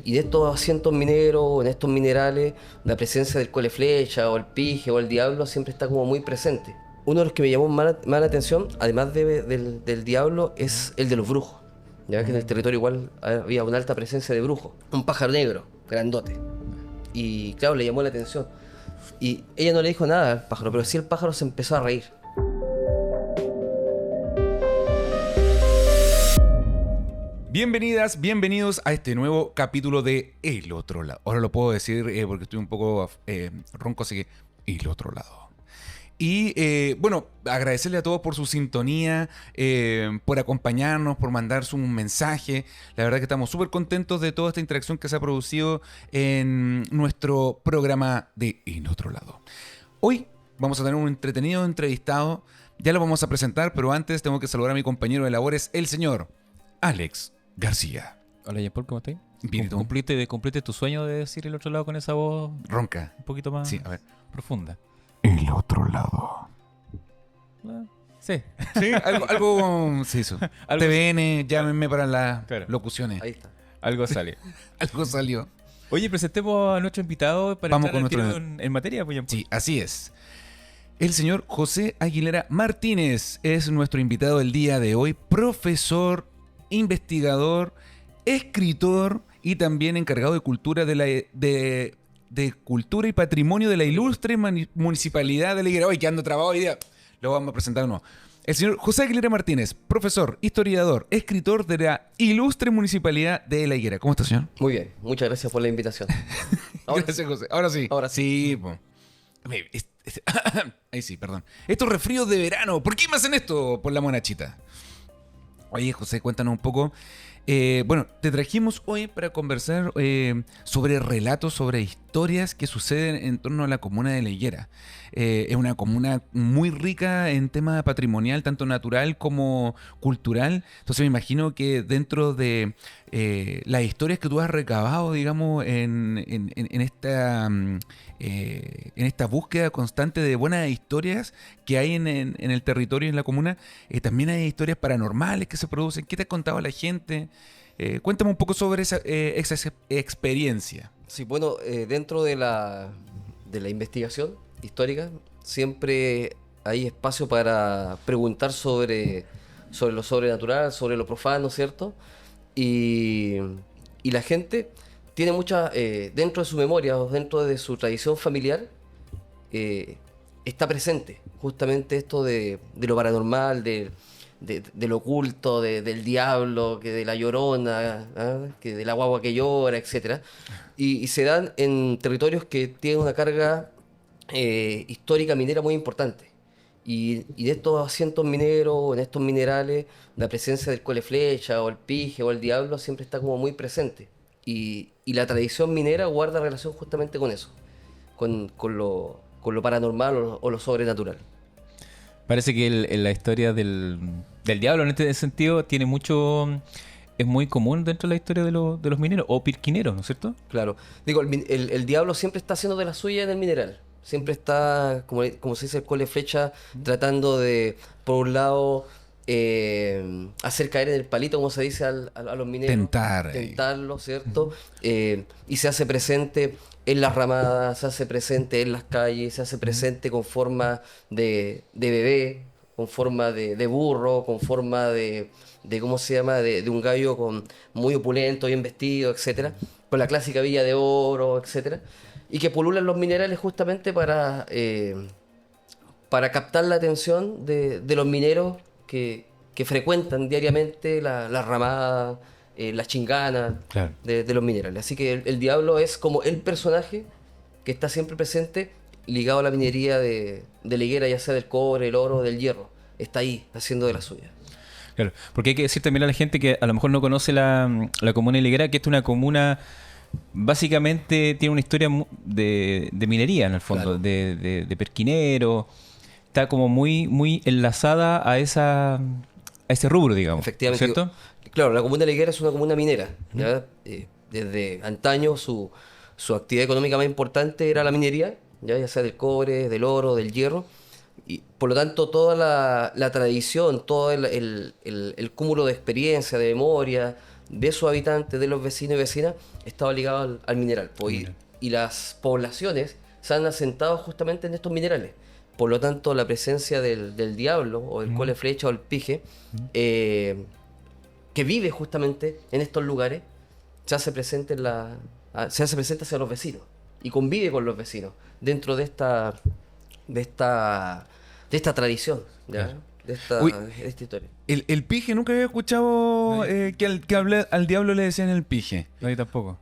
y de estos asientos mineros, en estos minerales, la presencia del cole flecha o el pige o el diablo siempre está como muy presente. Uno de los que me llamó más la atención, además del diablo, es el de los brujos. Ya que en el territorio igual había una alta presencia de brujos. Un pájaro negro, grandote. Y claro, le llamó la atención. Y ella no le dijo nada al pájaro, pero sí el pájaro se empezó a reír. Bienvenidas, bienvenidos a este nuevo capítulo de El Otro Lado. Ahora lo puedo decir porque estoy un poco ronco, así que El Otro Lado. Y bueno, agradecerle a todos por su sintonía, por acompañarnos, por mandar su mensaje. La verdad que estamos súper contentos de toda esta interacción que se ha producido en nuestro programa de El Otro Lado. Hoy vamos a tener un entretenido entrevistado. Ya lo vamos a presentar, pero antes tengo que saludar a mi compañero de labores, el señor Alex García. Hola, Jean Paul, ¿cómo estás? Bien, ¿y tú? ¿Cumpliste tu sueño de decir El Otro Lado con esa voz Ronca. un poquito más Sí, a ver. profunda? El Otro Lado. Sí. Sí, algo se hizo. Algo TVN, llámenme para las Claro. locuciones. Ahí está. Algo sale. Algo salió. Oye, presentemos a nuestro invitado para Vamos entrar con al nuestro- tiro en materia, pues, Jean Paul. Sí, así es. El señor José Aguilera Martínez es nuestro invitado del día de hoy, profesor, investigador, escritor y también encargado de cultura de cultura y patrimonio de la ilustre municipalidad de La Higuera. Hoy que ando trabado hoy día, lo vamos a presentar uno. El señor José Aguilera Martínez, profesor, historiador, escritor de la ilustre municipalidad de La Higuera. ¿Cómo está, señor? Muy bien, muchas gracias por la invitación. Ahora Gracias, José. Ahora sí. Ahora sí. Po. Ahí sí, perdón. Estos resfríos de verano, ¿por qué me hacen esto? Por la monachita. Oye, José, cuéntanos un poco. Bueno, te trajimos hoy para conversar sobre relatos, sobre historias que suceden en torno a la comuna de La Higuera. Es una comuna muy rica en tema patrimonial, tanto natural como cultural. Entonces me imagino que dentro de las historias que tú has recabado, digamos, en esta búsqueda constante de buenas historias que hay en el territorio y en la comuna, también hay historias paranormales que se producen. ¿Qué te ha contado la gente? Cuéntame un poco sobre esa experiencia. Sí, bueno, dentro de la investigación histórica siempre hay espacio para preguntar sobre lo sobrenatural, sobre lo profano, ¿cierto? Y la gente tiene mucha, dentro de su memoria o dentro de su tradición familiar, está presente justamente esto de lo paranormal, de lo oculto, del diablo, que de la llorona, ¿ah? Que de la guagua que llora, etcétera. Y se dan en territorios que tienen una carga histórica minera muy importante. Y de estos asientos mineros, en estos minerales, la presencia del cole flecha o el pige o el diablo siempre está como muy presente. Y la tradición minera guarda relación justamente con eso, con lo paranormal o lo sobrenatural. Parece que la historia del diablo en este sentido tiene mucho... Es muy común dentro de la historia de los mineros o pirquineros, ¿no es cierto? Claro. Digo, el diablo siempre está haciendo de la suya en el mineral. Siempre está, como se dice, el cole flecha, tratando de, por un lado, hacer caer en el palito, como se dice a los mineros. Tentarlo, ¿cierto? Y se hace presente en las ramadas, se hace presente en las calles, se hace presente con forma de bebé, con forma de burro, con forma de ¿cómo se llama? De un gallo muy opulento, bien vestido, etcétera, con la clásica villa de oro, etcétera, y que pululan los minerales justamente para captar la atención de los mineros que frecuentan diariamente la ramada, las chinganas Claro. de los minerales. Así que el diablo es como el personaje que está siempre presente ligado a la minería de La Higuera, ya sea del cobre, el oro, del hierro. Está ahí, haciendo de la suya. Claro, porque hay que decir también a la gente que a lo mejor no conoce la comuna de La Higuera, que esta es una comuna, básicamente tiene una historia de minería en el fondo, Claro. de perquinero, está como muy enlazada a ese rubro, digamos, Efectivamente. ¿cierto? Claro, la comuna de La Higuera es una comuna minera, ¿ya? Desde antaño su actividad económica más importante era la minería, ya sea del cobre, del oro, del hierro. Y por lo tanto, toda la tradición, todo el cúmulo de experiencia, de memoria, de sus habitantes, de los vecinos y vecinas, estaba ligado al mineral. Pues, y las poblaciones se han asentado justamente en estos minerales. Por lo tanto, la presencia del diablo, o del cole flecha, o el pije, que vive justamente en estos lugares, se hace presente hacia los vecinos y convive con los vecinos dentro de esta tradición, ¿ya? Claro. de esta, Uy, de esta historia. El pije, nunca había escuchado al diablo le decían el pije. No, yo tampoco.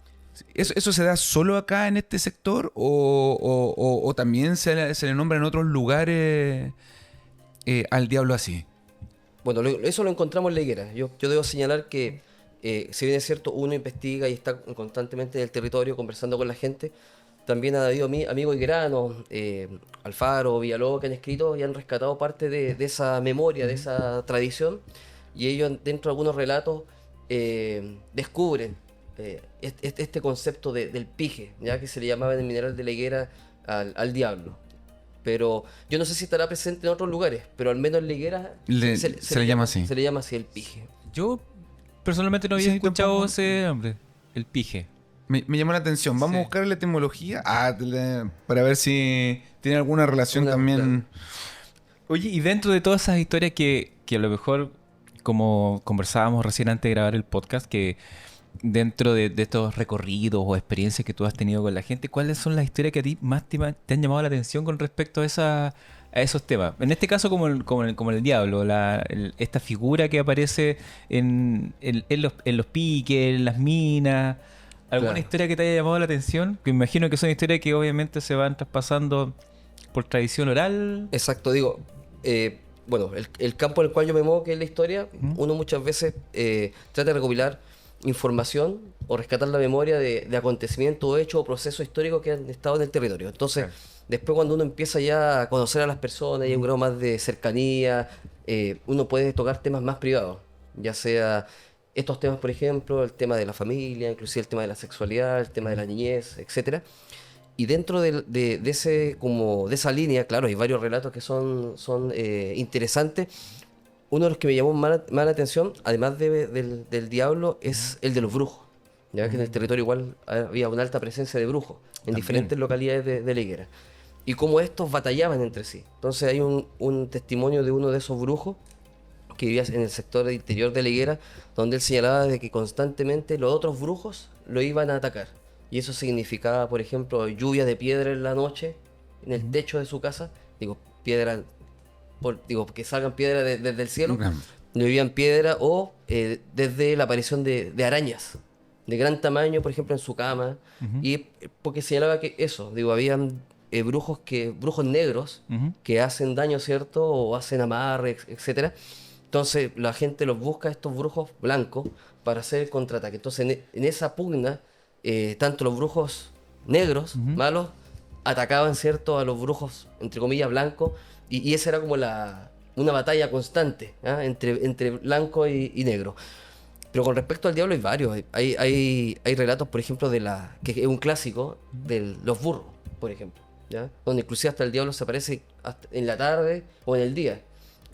¿Eso se da solo acá en este sector o también se le nombra en otros lugares al diablo así? Bueno, eso lo encontramos en la higuera. Yo debo señalar que, si bien es cierto, uno investiga y está constantemente en el territorio conversando con la gente, también ha habido amigos higueranos, Alfaro, Villalobos, que han escrito y han rescatado parte de esa memoria, de esa tradición, y ellos dentro de algunos relatos descubren este concepto del pije, ya que se le llamaba en el mineral de la higuera al diablo. Pero yo no sé si estará presente en otros lugares, pero al menos en la higuera se le llama así. Se le llama así el pije. Yo personalmente no había Sí, escuchado tampoco. ese nombre, el pije. Me llamó la atención. Vamos Sí. a buscar la etimología para ver si tiene alguna relación también. Oye, y dentro de todas esas historias que a lo mejor, como conversábamos recién antes de grabar el podcast, que dentro de estos recorridos o experiencias que tú has tenido con la gente, ¿cuáles son las historias que a ti más te han llamado la atención con respecto a esos temas? En este caso, como el diablo, esta figura que aparece en los piques, en las minas. ¿Alguna Claro. historia que te haya llamado la atención? Que me imagino que son historias que obviamente se van traspasando por tradición oral. Exacto, digo, bueno, el campo en el cual yo me muevo, que es la historia, uno muchas veces trata de recopilar información o rescatar la memoria de acontecimientos, hechos o procesos históricos que han estado en el territorio. Entonces, Claro. después cuando uno empieza ya a conocer a las personas y hay un grado más de cercanía, uno puede tocar temas más privados, ya sea estos temas, por ejemplo, el tema de la familia, inclusive el tema de la sexualidad, el tema de la niñez, etcétera. Y dentro de esa línea, claro, hay varios relatos que son interesantes. Uno de los que me llamó más la atención, además del diablo, es el de los brujos. Ya que en el territorio igual había una alta presencia de brujos en diferentes localidades de la higuera. Y cómo estos batallaban entre sí. Entonces hay un testimonio de uno de esos brujos que vivía en el sector interior de la higuera, donde él señalaba de que constantemente los otros brujos lo iban a atacar. Y eso significaba, por ejemplo, lluvia de piedra en la noche, en el techo de su casa. Digo, piedra, que salgan piedras desde el cielo. Llovían piedra o desde la aparición de arañas de gran tamaño, por ejemplo, en su cama. Y porque señalaba que eso, digo, habían brujos negros Ujú. que hacen daño, ¿cierto? O hacen amarre, etcétera. Entonces la gente los busca, estos brujos blancos, para hacer el contraataque. Entonces en esa pugna, tanto los brujos negros, malos, atacaban, ¿cierto?, a los brujos, entre comillas, blancos, y esa era como una batalla constante, ¿ah?, entre blanco y negro. Pero con respecto al diablo hay varios. Hay relatos, por ejemplo, que es un clásico de los burros, por ejemplo, ¿ya? Donde inclusive hasta el diablo se aparece en la tarde o en el día.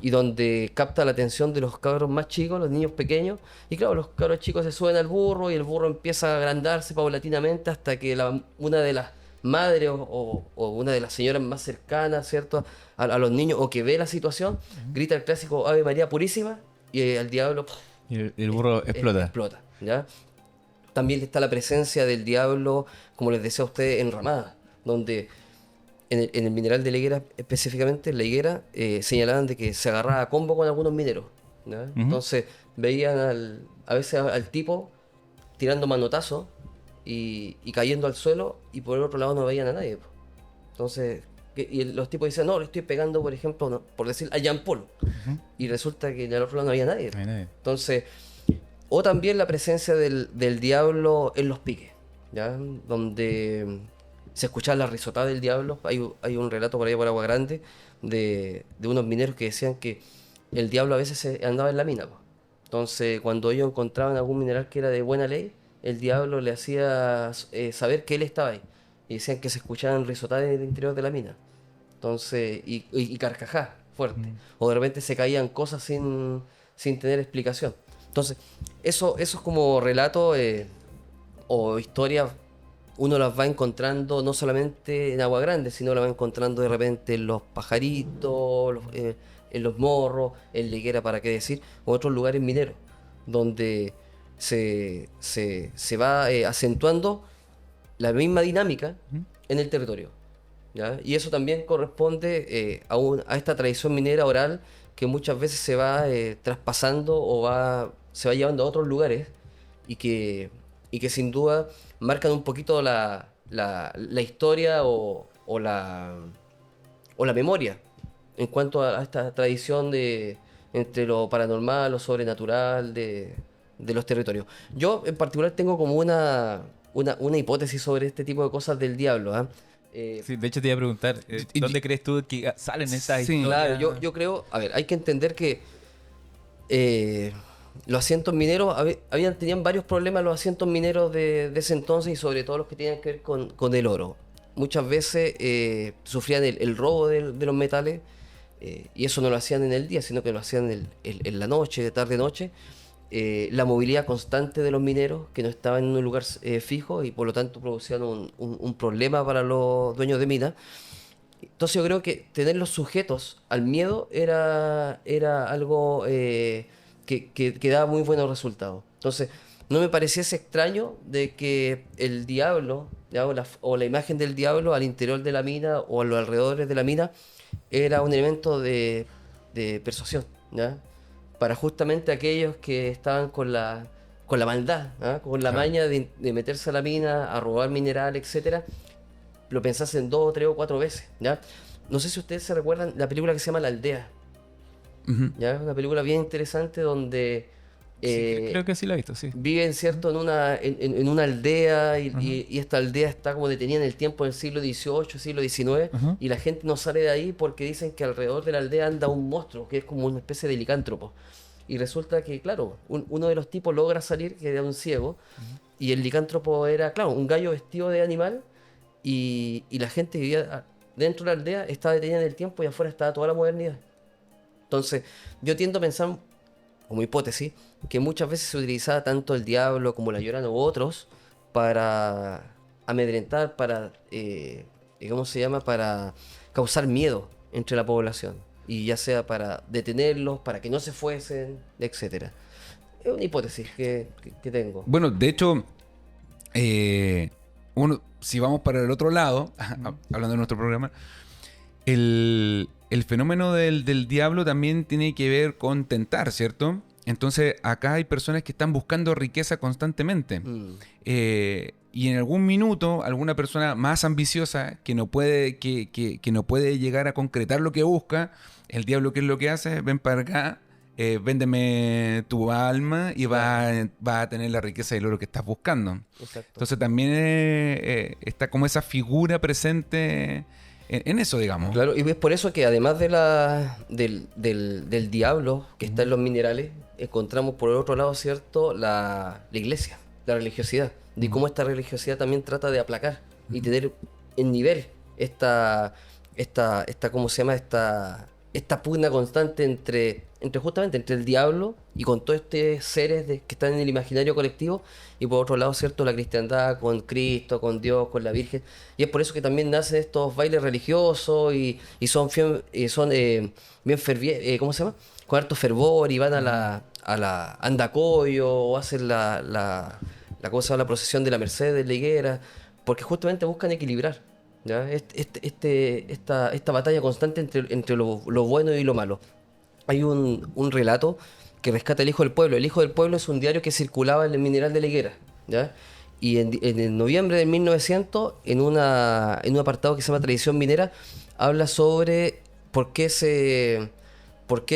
Y donde capta la atención de los cabros más chicos, los niños pequeños. Y claro, los cabros chicos se suben al burro y el burro empieza a agrandarse paulatinamente hasta que una de las madres o una de las señoras más cercanas, ¿cierto?, a los niños, o que ve la situación, grita el clásico Ave María Purísima, y el diablo Y el burro explota. explota, ¿ya? También está la presencia del diablo, como les decía a ustedes, en Ramada, donde en el mineral de la higuera, específicamente en la higuera, señalaban de que se agarraba a combo con algunos mineros, ¿ya? Entonces veían a veces al tipo tirando manotazos y cayendo al suelo, y por el otro lado no veían a nadie, po. Entonces, y los tipos dicen, no, le estoy pegando, por ejemplo, no, por decir, a Jean Paul. Y resulta que al otro lado no había nadie. No hay nadie. Entonces, o también la presencia del diablo en los piques, ¿ya? Donde se escuchaba la risotada del diablo. Hay un relato por ahí por Agua Grande de unos mineros que decían que el diablo a veces andaba en la mina, po. Entonces, cuando ellos encontraban algún mineral que era de buena ley, el diablo le hacía saber que él estaba ahí. Y decían que se escuchaban risotadas en el interior de la mina. Entonces, y carcajadas fuerte. O de repente se caían cosas sin tener explicación. Entonces, esos como relatos o historias, uno las va encontrando no solamente en Agua Grande, sino las va encontrando de repente en los Pajaritos, en los Morros, en La Higuera, para qué decir, o otros lugares mineros, donde se va acentuando la misma dinámica en el territorio. ¿Ya? Y eso también corresponde a esta tradición minera oral que muchas veces se va traspasando se va llevando a otros lugares y que sin duda marcan un poquito la historia o la memoria en cuanto a esta tradición entre lo paranormal, lo sobrenatural de los territorios. Yo en particular tengo como una hipótesis sobre este tipo de cosas del diablo. ¿Ah? Sí, de hecho te iba a preguntar, ¿dónde crees tú que salen estas Sí. historias? Claro, yo creo, a ver, hay que entender que los asientos mineros tenían varios problemas los asientos mineros de ese entonces y sobre todo los que tenían que ver con el oro. Muchas veces sufrían el robo de los metales y eso no lo hacían en el día, sino que lo hacían en la noche, de tarde-noche. La movilidad constante de los mineros que no estaban en un lugar fijo y por lo tanto producían un problema para los dueños de minas. Entonces yo creo que tenerlos sujetos al miedo era algo que daba muy buenos resultados. Entonces no me pareciese extraño de que el diablo, ¿ya? O la imagen del diablo al interior de la mina o a los alrededores de la mina era un elemento de persuasión, ¿ya? Para justamente aquellos que estaban con la maldad, ¿ah? Con la Claro. maña de meterse a la mina, a robar mineral, etcétera, lo pensasen 2 o 3 o 4 veces, ¿ya? No sé si ustedes se recuerdan la película que se llama La Aldea, Ujú. ¿ya? Una película bien interesante donde Sí, creo que sí la he visto, sí. viven, ¿cierto?, en una aldea Ujú. y esta aldea está como detenida en el tiempo del siglo XVIII, siglo XIX, Ujú. y la gente no sale de ahí porque dicen que alrededor de la aldea anda un monstruo, que es como una especie de licántropo. Y resulta que, claro, uno de los tipos logra salir, que era un ciego, y el licántropo era, claro, un gallo vestido de animal, y la gente vivía dentro de la aldea, estaba detenida en el tiempo y afuera estaba toda la modernidad. Entonces, yo tiendo a pensar, como hipótesis, que muchas veces se utilizaba tanto el diablo como la llorona u otros para amedrentar, ¿cómo se llama? Para causar miedo entre la población. Y ya sea para detenerlos, para que no se fuesen, etcétera. Es una hipótesis que tengo. Bueno, de hecho, si vamos para el otro lado, hablando de nuestro programa, el fenómeno del diablo también tiene que ver con tentar, ¿cierto? Entonces, acá hay personas que están buscando riqueza constantemente. Mm, Y en algún minuto, alguna persona más ambiciosa que no puede, que no puede llegar a concretar lo que busca, el diablo, ¿qué es lo que hace? Ven para acá, véndeme tu alma y va a tener la riqueza y el oro que estás buscando. exacto. Entonces también está como esa figura presente en eso, digamos. Claro, y es por eso que además del diablo que está en los minerales, encontramos por el otro lado, ¿cierto?, la iglesia, la religiosidad, de cómo esta religiosidad también trata de aplacar y tener en nivel ¿cómo se llama? Esta pugna constante justamente entre el diablo y con todos estos seres que están en el imaginario colectivo, y por otro lado, ¿cierto?, la cristiandad con Cristo, con Dios, con la Virgen. Y es por eso que también nacen estos bailes religiosos y son bien fervientes, ¿cómo se llama? Con harto fervor y van a la Andacoyo o hacen ¿cómo se llama?, la procesión de la Merced de la Higuera, porque justamente buscan equilibrar, ¿ya? Esta batalla constante entre lo bueno y lo malo. Hay un relato que rescata El Hijo del Pueblo. El Hijo del Pueblo es un diario que circulaba en el Mineral de la Higuera, ¿ya? Y en el noviembre de 1900, en un apartado que se llama Tradición Minera, habla sobre por qué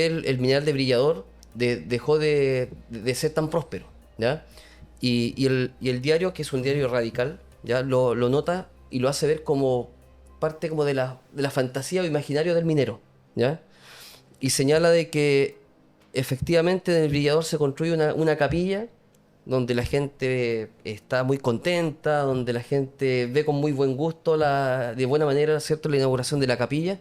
el mineral de Brillador dejó de ser tan próspero, ¿ya? Y el diario, que es un diario radical, ¿ya?, lo nota y lo hace ver como parte como de la fantasía o imaginario del minero, ¿ya? Y señala de que efectivamente en el Brillador se construye una capilla donde la gente está muy contenta, donde la gente ve con muy buen gusto, de buena manera, ¿cierto?, la inauguración de la capilla.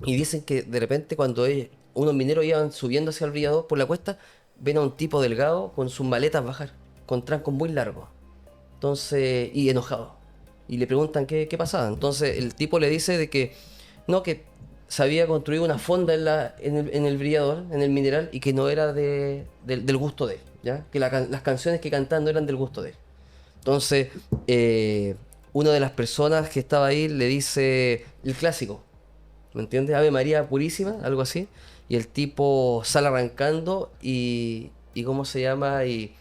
Y dicen que de repente cuando unos mineros iban subiendo hacia el Brillador por la cuesta, ven a un tipo delgado con sus maletas bajar, con trancos muy largos. Entonces, y enojado. Y le preguntan qué pasaba. Entonces el tipo le dice de que no, que se había construido una fonda en el brillador, en el mineral, y que no era del gusto de él, ¿ya? Que las canciones que cantaban no eran del gusto de él. Entonces, una de las personas que estaba ahí le dice el clásico, ¿me entiendes? Ave María Purísima, algo así. Y el tipo sale arrancando y ¿cómo se llama? Y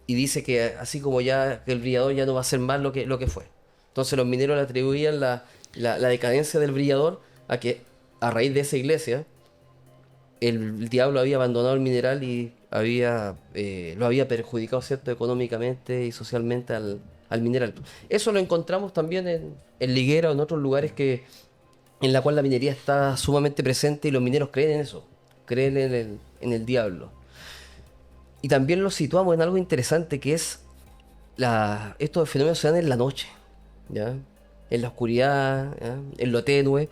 dice que así como ya que el brillador ya no va a ser más lo que fue. Entonces los mineros le atribuían la decadencia del brillador a que a raíz de esa iglesia el diablo había abandonado el mineral y lo había perjudicado, ¿cierto?, económicamente y socialmente al mineral. Eso lo encontramos también en Liguera o en otros lugares en la cual la minería está sumamente presente y los mineros creen en eso, creen en el diablo. Y también lo situamos en algo interesante que es estos fenómenos se dan en la noche, ¿ya? En la oscuridad, ¿ya? En lo tenue.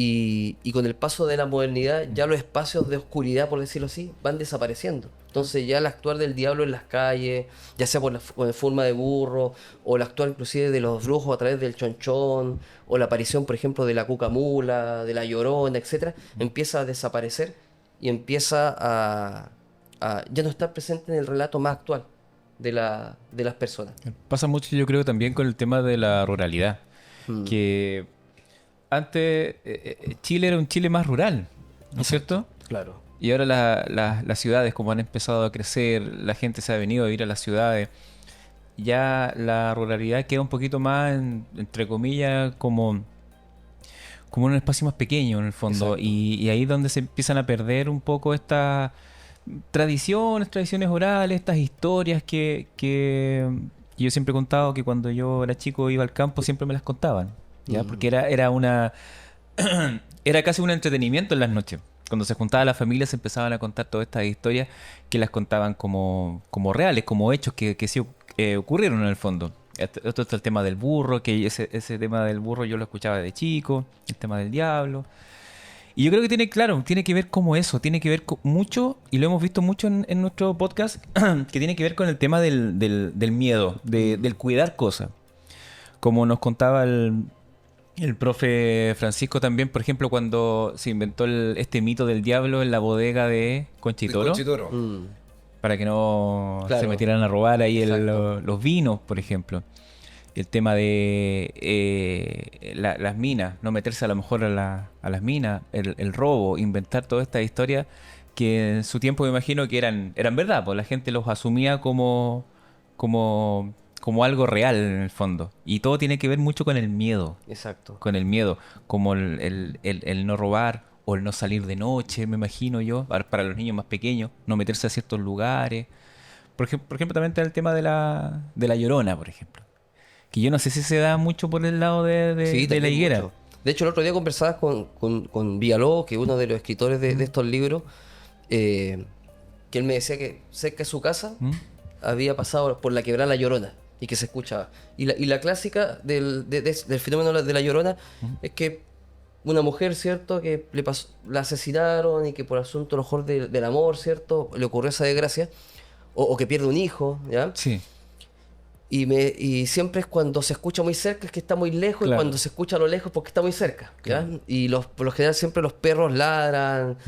Y con el paso de la modernidad ya los espacios de oscuridad, por decirlo así, van desapareciendo. Entonces ya el actuar del diablo en las calles, ya sea con forma de burro, o el actuar inclusive de los brujos a través del chonchón, o la aparición, por ejemplo, de la cucamula, de la llorona, etcétera, empieza a desaparecer y empieza a ya no estar presente en el relato más actual de las personas. Pasa mucho, yo creo, también con el tema de la ruralidad. Que antes Chile era un Chile más rural, ¿no es cierto? Claro. Y ahora las ciudades, como han empezado a crecer, la gente se ha venido a vivir a las ciudades, ya la ruralidad queda un poquito más, entre comillas, como en un espacio más pequeño en el fondo. Y ahí es donde se empiezan a perder un poco estas tradiciones orales, estas historias que yo siempre he contado, que cuando yo era chico iba al campo siempre me las contaban, ¿ya? Porque era casi un entretenimiento en las noches. Cuando se juntaba la familia se empezaban a contar todas estas historias que las contaban como reales, como hechos que sí ocurrieron en el fondo. Esto está el tema del burro, que ese tema del burro yo lo escuchaba de chico, el tema del diablo. Y yo creo que tiene que ver como eso, tiene que ver mucho, y lo hemos visto mucho en nuestro podcast, que tiene que ver con el tema del miedo, del cuidar cosas. Como nos contaba el profe Francisco también, por ejemplo, cuando se inventó este mito del diablo en la bodega de Conchitoro. Para que no se metieran a robar ahí los vinos, por ejemplo. El tema de las minas, no meterse a lo mejor a las minas, el robo, inventar toda esta historia que en su tiempo me imagino que eran verdad, pues la gente los asumía como algo real en el fondo. Y todo tiene que ver mucho con el miedo. Exacto. Con el miedo, como el no robar o el no salir de noche, me imagino yo, para los niños más pequeños, no meterse a ciertos lugares. Por ejemplo, también está el tema de la Llorona, por ejemplo. Que yo no sé si se da mucho por el lado de la higuera. Mucho. De hecho, el otro día conversabas con Villalobos, que es uno de los escritores de estos libros, que él me decía que cerca de su casa había pasado por la quebrada La Llorona y que se escuchaba. Y la clásica del fenómeno de La Llorona es que una mujer, ¿cierto?, que la asesinaron y que por asunto a lo mejor del amor, ¿cierto?, le ocurrió esa desgracia, o que pierde un hijo, ¿ya? Sí. Y siempre es cuando se escucha muy cerca es que está muy lejos, Claro. y cuando se escucha a lo lejos porque está muy cerca, ¿ya? Claro. Y por lo general siempre los perros ladran,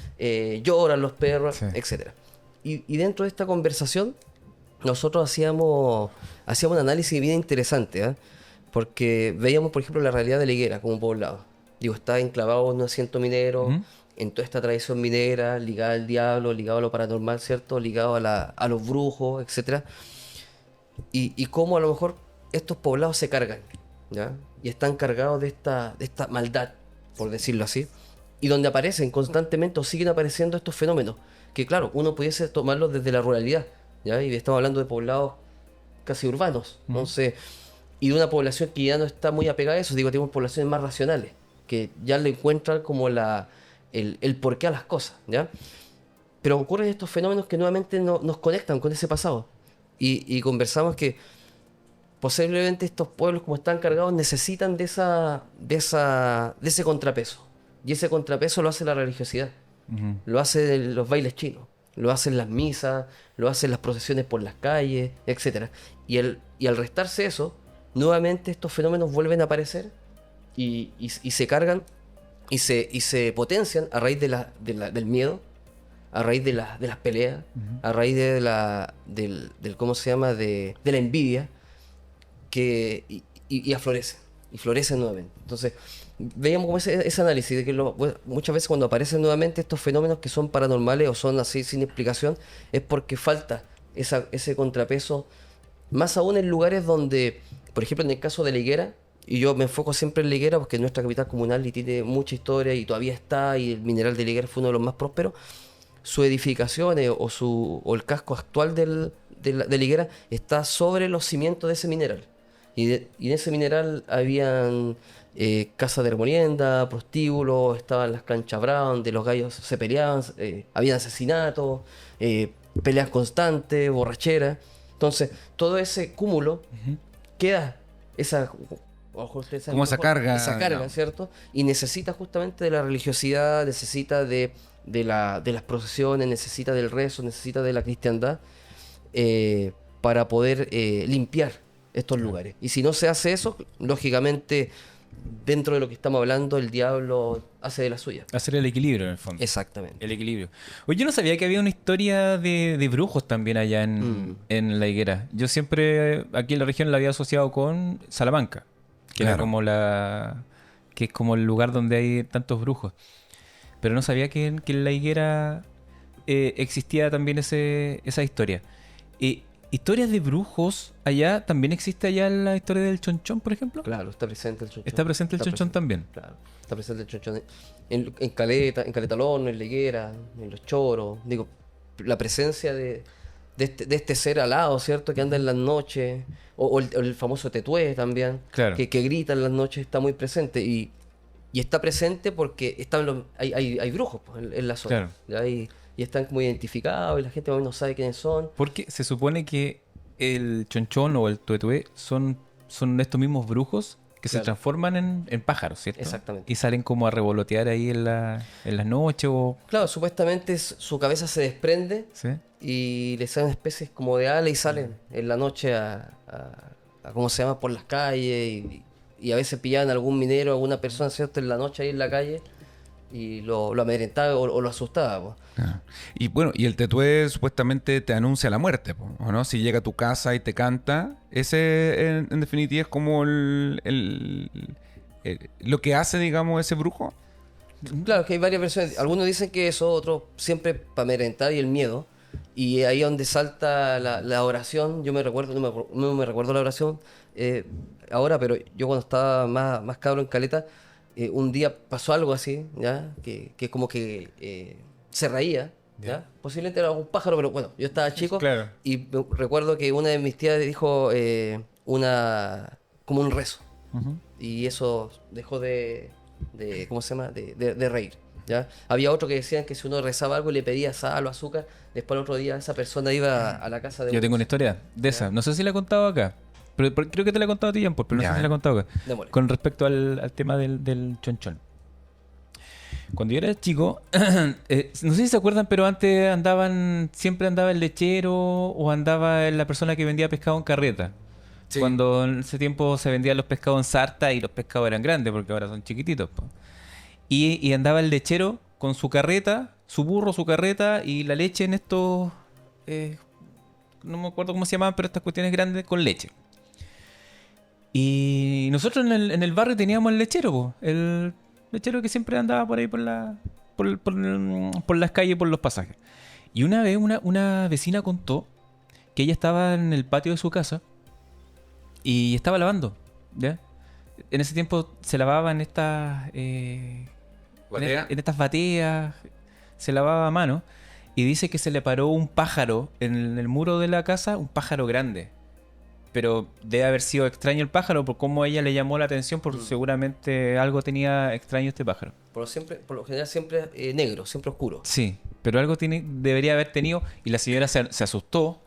lloran los perros, Sí. etcétera. Y dentro de esta conversación nosotros hacíamos un análisis bien interesante, ¿eh? Porque veíamos, por ejemplo, la realidad de la higuera como poblado. Digo, está enclavado en un asiento minero, en toda esta tradición minera, ligada al diablo, ligado a lo paranormal, ¿cierto? Ligado a los brujos, etcétera. Y cómo a lo mejor estos poblados se cargan, ¿ya? Y están cargados de esta maldad, por decirlo así, y donde aparecen constantemente o siguen apareciendo estos fenómenos, que claro, uno pudiese tomarlos desde la ruralidad, ¿ya? Y estamos hablando de poblados casi urbanos, entonces, y de una población que ya no está muy apegada a eso, digo, tenemos poblaciones más racionales, que ya le encuentran como el porqué a las cosas, ¿ya? Pero ocurren estos fenómenos que nuevamente nos conectan con ese pasado. Y conversamos que posiblemente estos pueblos, como están cargados, necesitan de ese contrapeso. Y ese contrapeso lo hace la religiosidad, lo hace los bailes chinos, lo hacen las misas, lo hacen las procesiones por las calles, etcétera. Y al restarse eso, nuevamente estos fenómenos vuelven a aparecer y se cargan y se potencian a raíz del miedo, a raíz de las peleas, a raíz del ¿cómo se llama? De la envidia, y florecen nuevamente. Entonces, veíamos como ese análisis de que muchas veces cuando aparecen nuevamente estos fenómenos que son paranormales o son así sin explicación, es porque falta ese contrapeso, más aún en lugares donde, por ejemplo, en el caso de La Higuera, y yo me enfoco siempre en La Higuera porque es nuestra capital comunal y tiene mucha historia y todavía está, y el mineral de La Higuera fue uno de los más prósperos. Sus edificaciones o el casco actual de La Higuera está sobre los cimientos de ese mineral. Y en ese mineral habían casas de remolienda, prostíbulos, estaban las canchas brown, donde los gallos se peleaban, había asesinatos, peleas constantes, borrachera. Entonces, todo ese cúmulo queda como esa carga. Esa carga, no. ¿Cierto? Y necesita justamente de la religiosidad, necesita de las procesiones, necesita del rezo, necesita de la cristiandad para poder limpiar estos lugares. Y si no se hace eso, lógicamente, dentro de lo que estamos hablando, el diablo hace de la suya. Hacer el equilibrio, en el fondo. Exactamente. El equilibrio. Oye, yo no sabía que había una historia de brujos también allá en La Higuera. Yo siempre aquí en la región la había asociado con Salamanca, que era como que es como el lugar donde hay tantos brujos. Pero no sabía que en La Higuera existía también esa historia. ¿Historias de brujos allá? ¿También existe allá la historia del chonchón, por ejemplo? Claro, está presente el chonchón. ¿Está presente el chonchón también? Claro, está presente el chonchón en Caleta, en Caleta al Horno, en La Higuera, en Los Choros. Digo, la presencia de este ser alado, ¿cierto? Que anda en las noches, o el famoso tetué también, claro. que grita en las noches, está muy presente. Y está presente porque hay brujos pues, en la zona. Claro. Y están como identificados y la gente más o menos sabe quiénes son. Porque se supone que el chonchón o el tuetué son estos mismos brujos que se transforman en pájaros, ¿cierto? Exactamente. Y salen como a revolotear ahí en las noches o... Claro, supuestamente su cabeza se desprende, ¿sí? Y les salen especies como de ala y salen en la noche a ¿cómo se llama? Por las calles y a veces pillaban a algún minero, a alguna persona, ¿cierto? En la noche ahí en la calle y lo amedrentaba o lo asustaba, pues. Y bueno, y el tetué supuestamente te anuncia la muerte, ¿o no? Si llega a tu casa y te canta, ese en definitiva es como lo que hace, digamos, ese brujo. Claro, que hay varias versiones. Algunos dicen que eso, otros siempre para amedrentar y el miedo. Y ahí es donde salta la oración. Yo me recuerdo, no me recuerdo la oración ahora, pero yo cuando estaba más cabro en Caleta, un día pasó algo así, ¿ya? Que como que se reía, ¿ya? Posiblemente era un pájaro, pero bueno, yo estaba chico. Claro. Y recuerdo que una de mis tías dijo como un rezo. Uh-huh. Y eso dejó de ¿cómo se llama? De reír, ¿ya? Había otro que decían que si uno rezaba algo y le pedía sal o azúcar, después al otro día esa persona iba a la casa de... Yo tengo una historia de esa. No sé si la he contado acá. Pero creo que te la he contado a ti, Jean, pero no sé si la he contado acá. Démosle. Con respecto al tema del chonchón. Cuando yo era chico, no sé si se acuerdan, pero antes siempre andaba el lechero o andaba la persona que vendía pescado en carreta. Sí. Cuando en ese tiempo se vendían los pescados en sarta y los pescados eran grandes porque ahora son chiquititos. Po. Y andaba el lechero con su carreta, su burro, su carreta y la leche en estos... no me acuerdo cómo se llamaban, pero estas cuestiones grandes con leche. Y nosotros en el barrio teníamos el lechero, po, el lechero que siempre andaba por ahí por las calles, por los pasajes. Y una vez una vecina contó que ella estaba en el patio de su casa y estaba lavando, ¿ya? En ese tiempo se lavaba en estas en estas bateas, se lavaba a mano y dice que se le paró un pájaro en el muro de la casa, un pájaro grande. Pero debe haber sido extraño el pájaro por cómo ella le llamó la atención, porque seguramente algo tenía extraño este pájaro. Por lo general siempre negro, siempre oscuro. Sí, pero algo debería haber tenido y la señora se asustó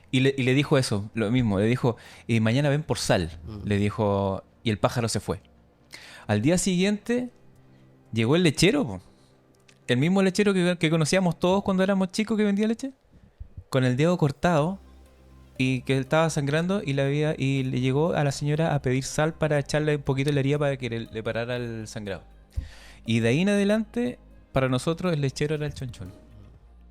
y le dijo eso, lo mismo. Le dijo, mañana ven por sal, le dijo, y el pájaro se fue. Al día siguiente llegó el lechero, po. el mismo lechero que conocíamos todos cuando éramos chicos que vendía leche, con el dedo cortado y que estaba sangrando y le llegó a la señora a pedir sal para echarle un poquito en la herida para que le parara el sangrado. Y de ahí en adelante, para nosotros el lechero era el chonchón.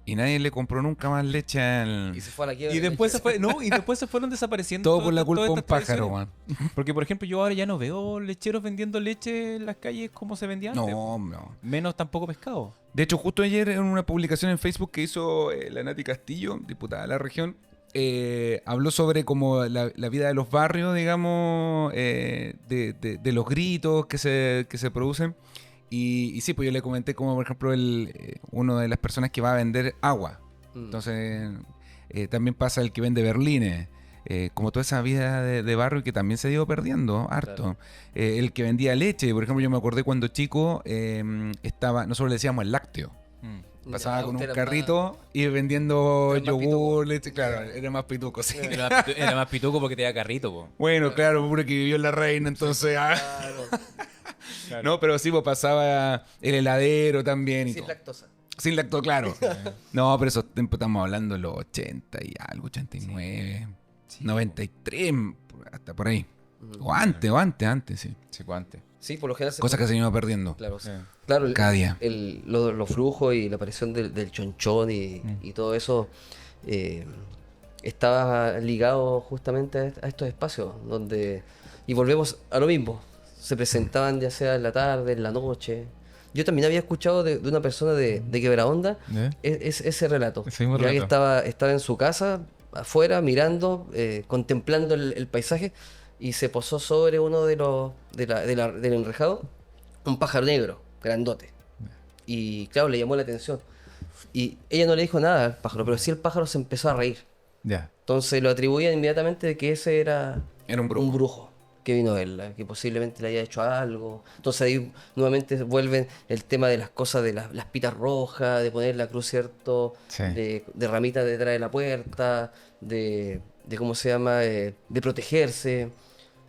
Y nadie le compró nunca más leche al... Y se fue a la quiebra. Y después se fueron desapareciendo. Todo por la culpa de todas un estas pájaro, tradiciones. man. Porque, por ejemplo, yo ahora ya no veo lecheros vendiendo leche en las calles como se vendía antes. No. Menos tampoco pescado. De hecho, justo ayer en una publicación en Facebook que hizo la Nati Castillo, diputada de la región, habló sobre como la vida de los barrios, digamos, de los gritos que se producen. Y sí, pues yo le comenté como, por ejemplo, uno de las personas que va a vender agua. Entonces, también pasa el que vende berlines. Como toda esa vida de barrio que también se ha ido perdiendo harto. Claro. El que vendía leche, por ejemplo, yo me acordé cuando chico, nosotros le decíamos el lácteo. Pasaba Ya, con un usted era carrito y vendiendo Era más yogur, pituco. leche, claro, era más pituco, sí. Era más pituco porque tenía carrito, po. Bueno, claro, puro que vivió en La Reina, entonces... Claro. No, pero sí, pues pasaba el heladero también y Sin todo. lactosa. Sin lacto, claro. No, pero esos tiempos estamos hablando de los 80 y algo, 89, Sí. 93, hasta por ahí. O antes, sí. Sí, antes. Sí, por lo general Cosas que se han ido perdiendo. Claro, Sí. claro, Cada día. los flujos y la aparición del chonchón y todo eso estaba ligado justamente a estos espacios donde... Y volvemos a lo mismo. Se presentaban ya sea en la tarde, en la noche. Yo también había escuchado de una persona de Quebradonda ese relato. Ese mismo Ya que relato. estaba en su casa, afuera, mirando, contemplando el paisaje, y se posó sobre uno del enrejado un pájaro negro, grandote. Y claro, le llamó la atención. Y ella no le dijo nada al pájaro, pero sí el pájaro se empezó a reír. Ya. Entonces lo atribuían inmediatamente de que ese era Era un brujo. que vino a verla, que posiblemente le haya hecho algo. Entonces ahí nuevamente vuelven el tema de las cosas de las pitas rojas, de poner la cruz, ¿cierto? Sí. De ramitas detrás de la puerta, de ¿cómo se llama? De protegerse,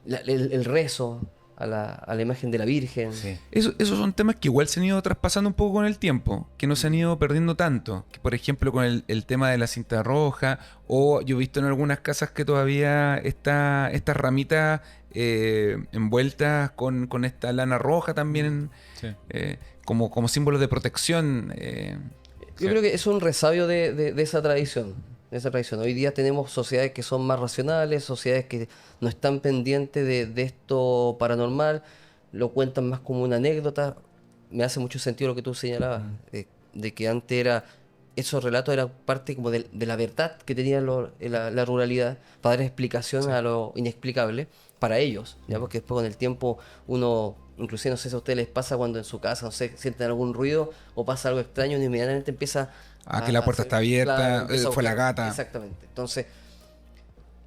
el rezo a la imagen de la Virgen. Sí. Esos son temas que igual se han ido traspasando un poco con el tiempo, que no se han ido perdiendo tanto. Que por ejemplo con el tema de la cinta roja, o yo he visto en algunas casas que todavía está estas ramitas envueltas con esta lana roja también, Sí. como símbolo de protección. Yo creo que es un resabio de esa tradición. De esa tradición. Hoy día tenemos sociedades que son más racionales, sociedades que no están pendientes de esto paranormal, lo cuentan más como una anécdota. Me hace mucho sentido lo que tú señalabas, de que antes esos relatos eran parte como de la verdad que tenía la ruralidad, para dar explicación a lo inexplicable para ellos, ¿ya? Porque después con el tiempo uno, inclusive no sé si a ustedes les pasa cuando en su casa, no sé, sienten algún ruido o pasa algo extraño, uno inmediatamente empieza Que la puerta está abierta, claro, empieza a fue la buscar. gata. Exactamente. Entonces,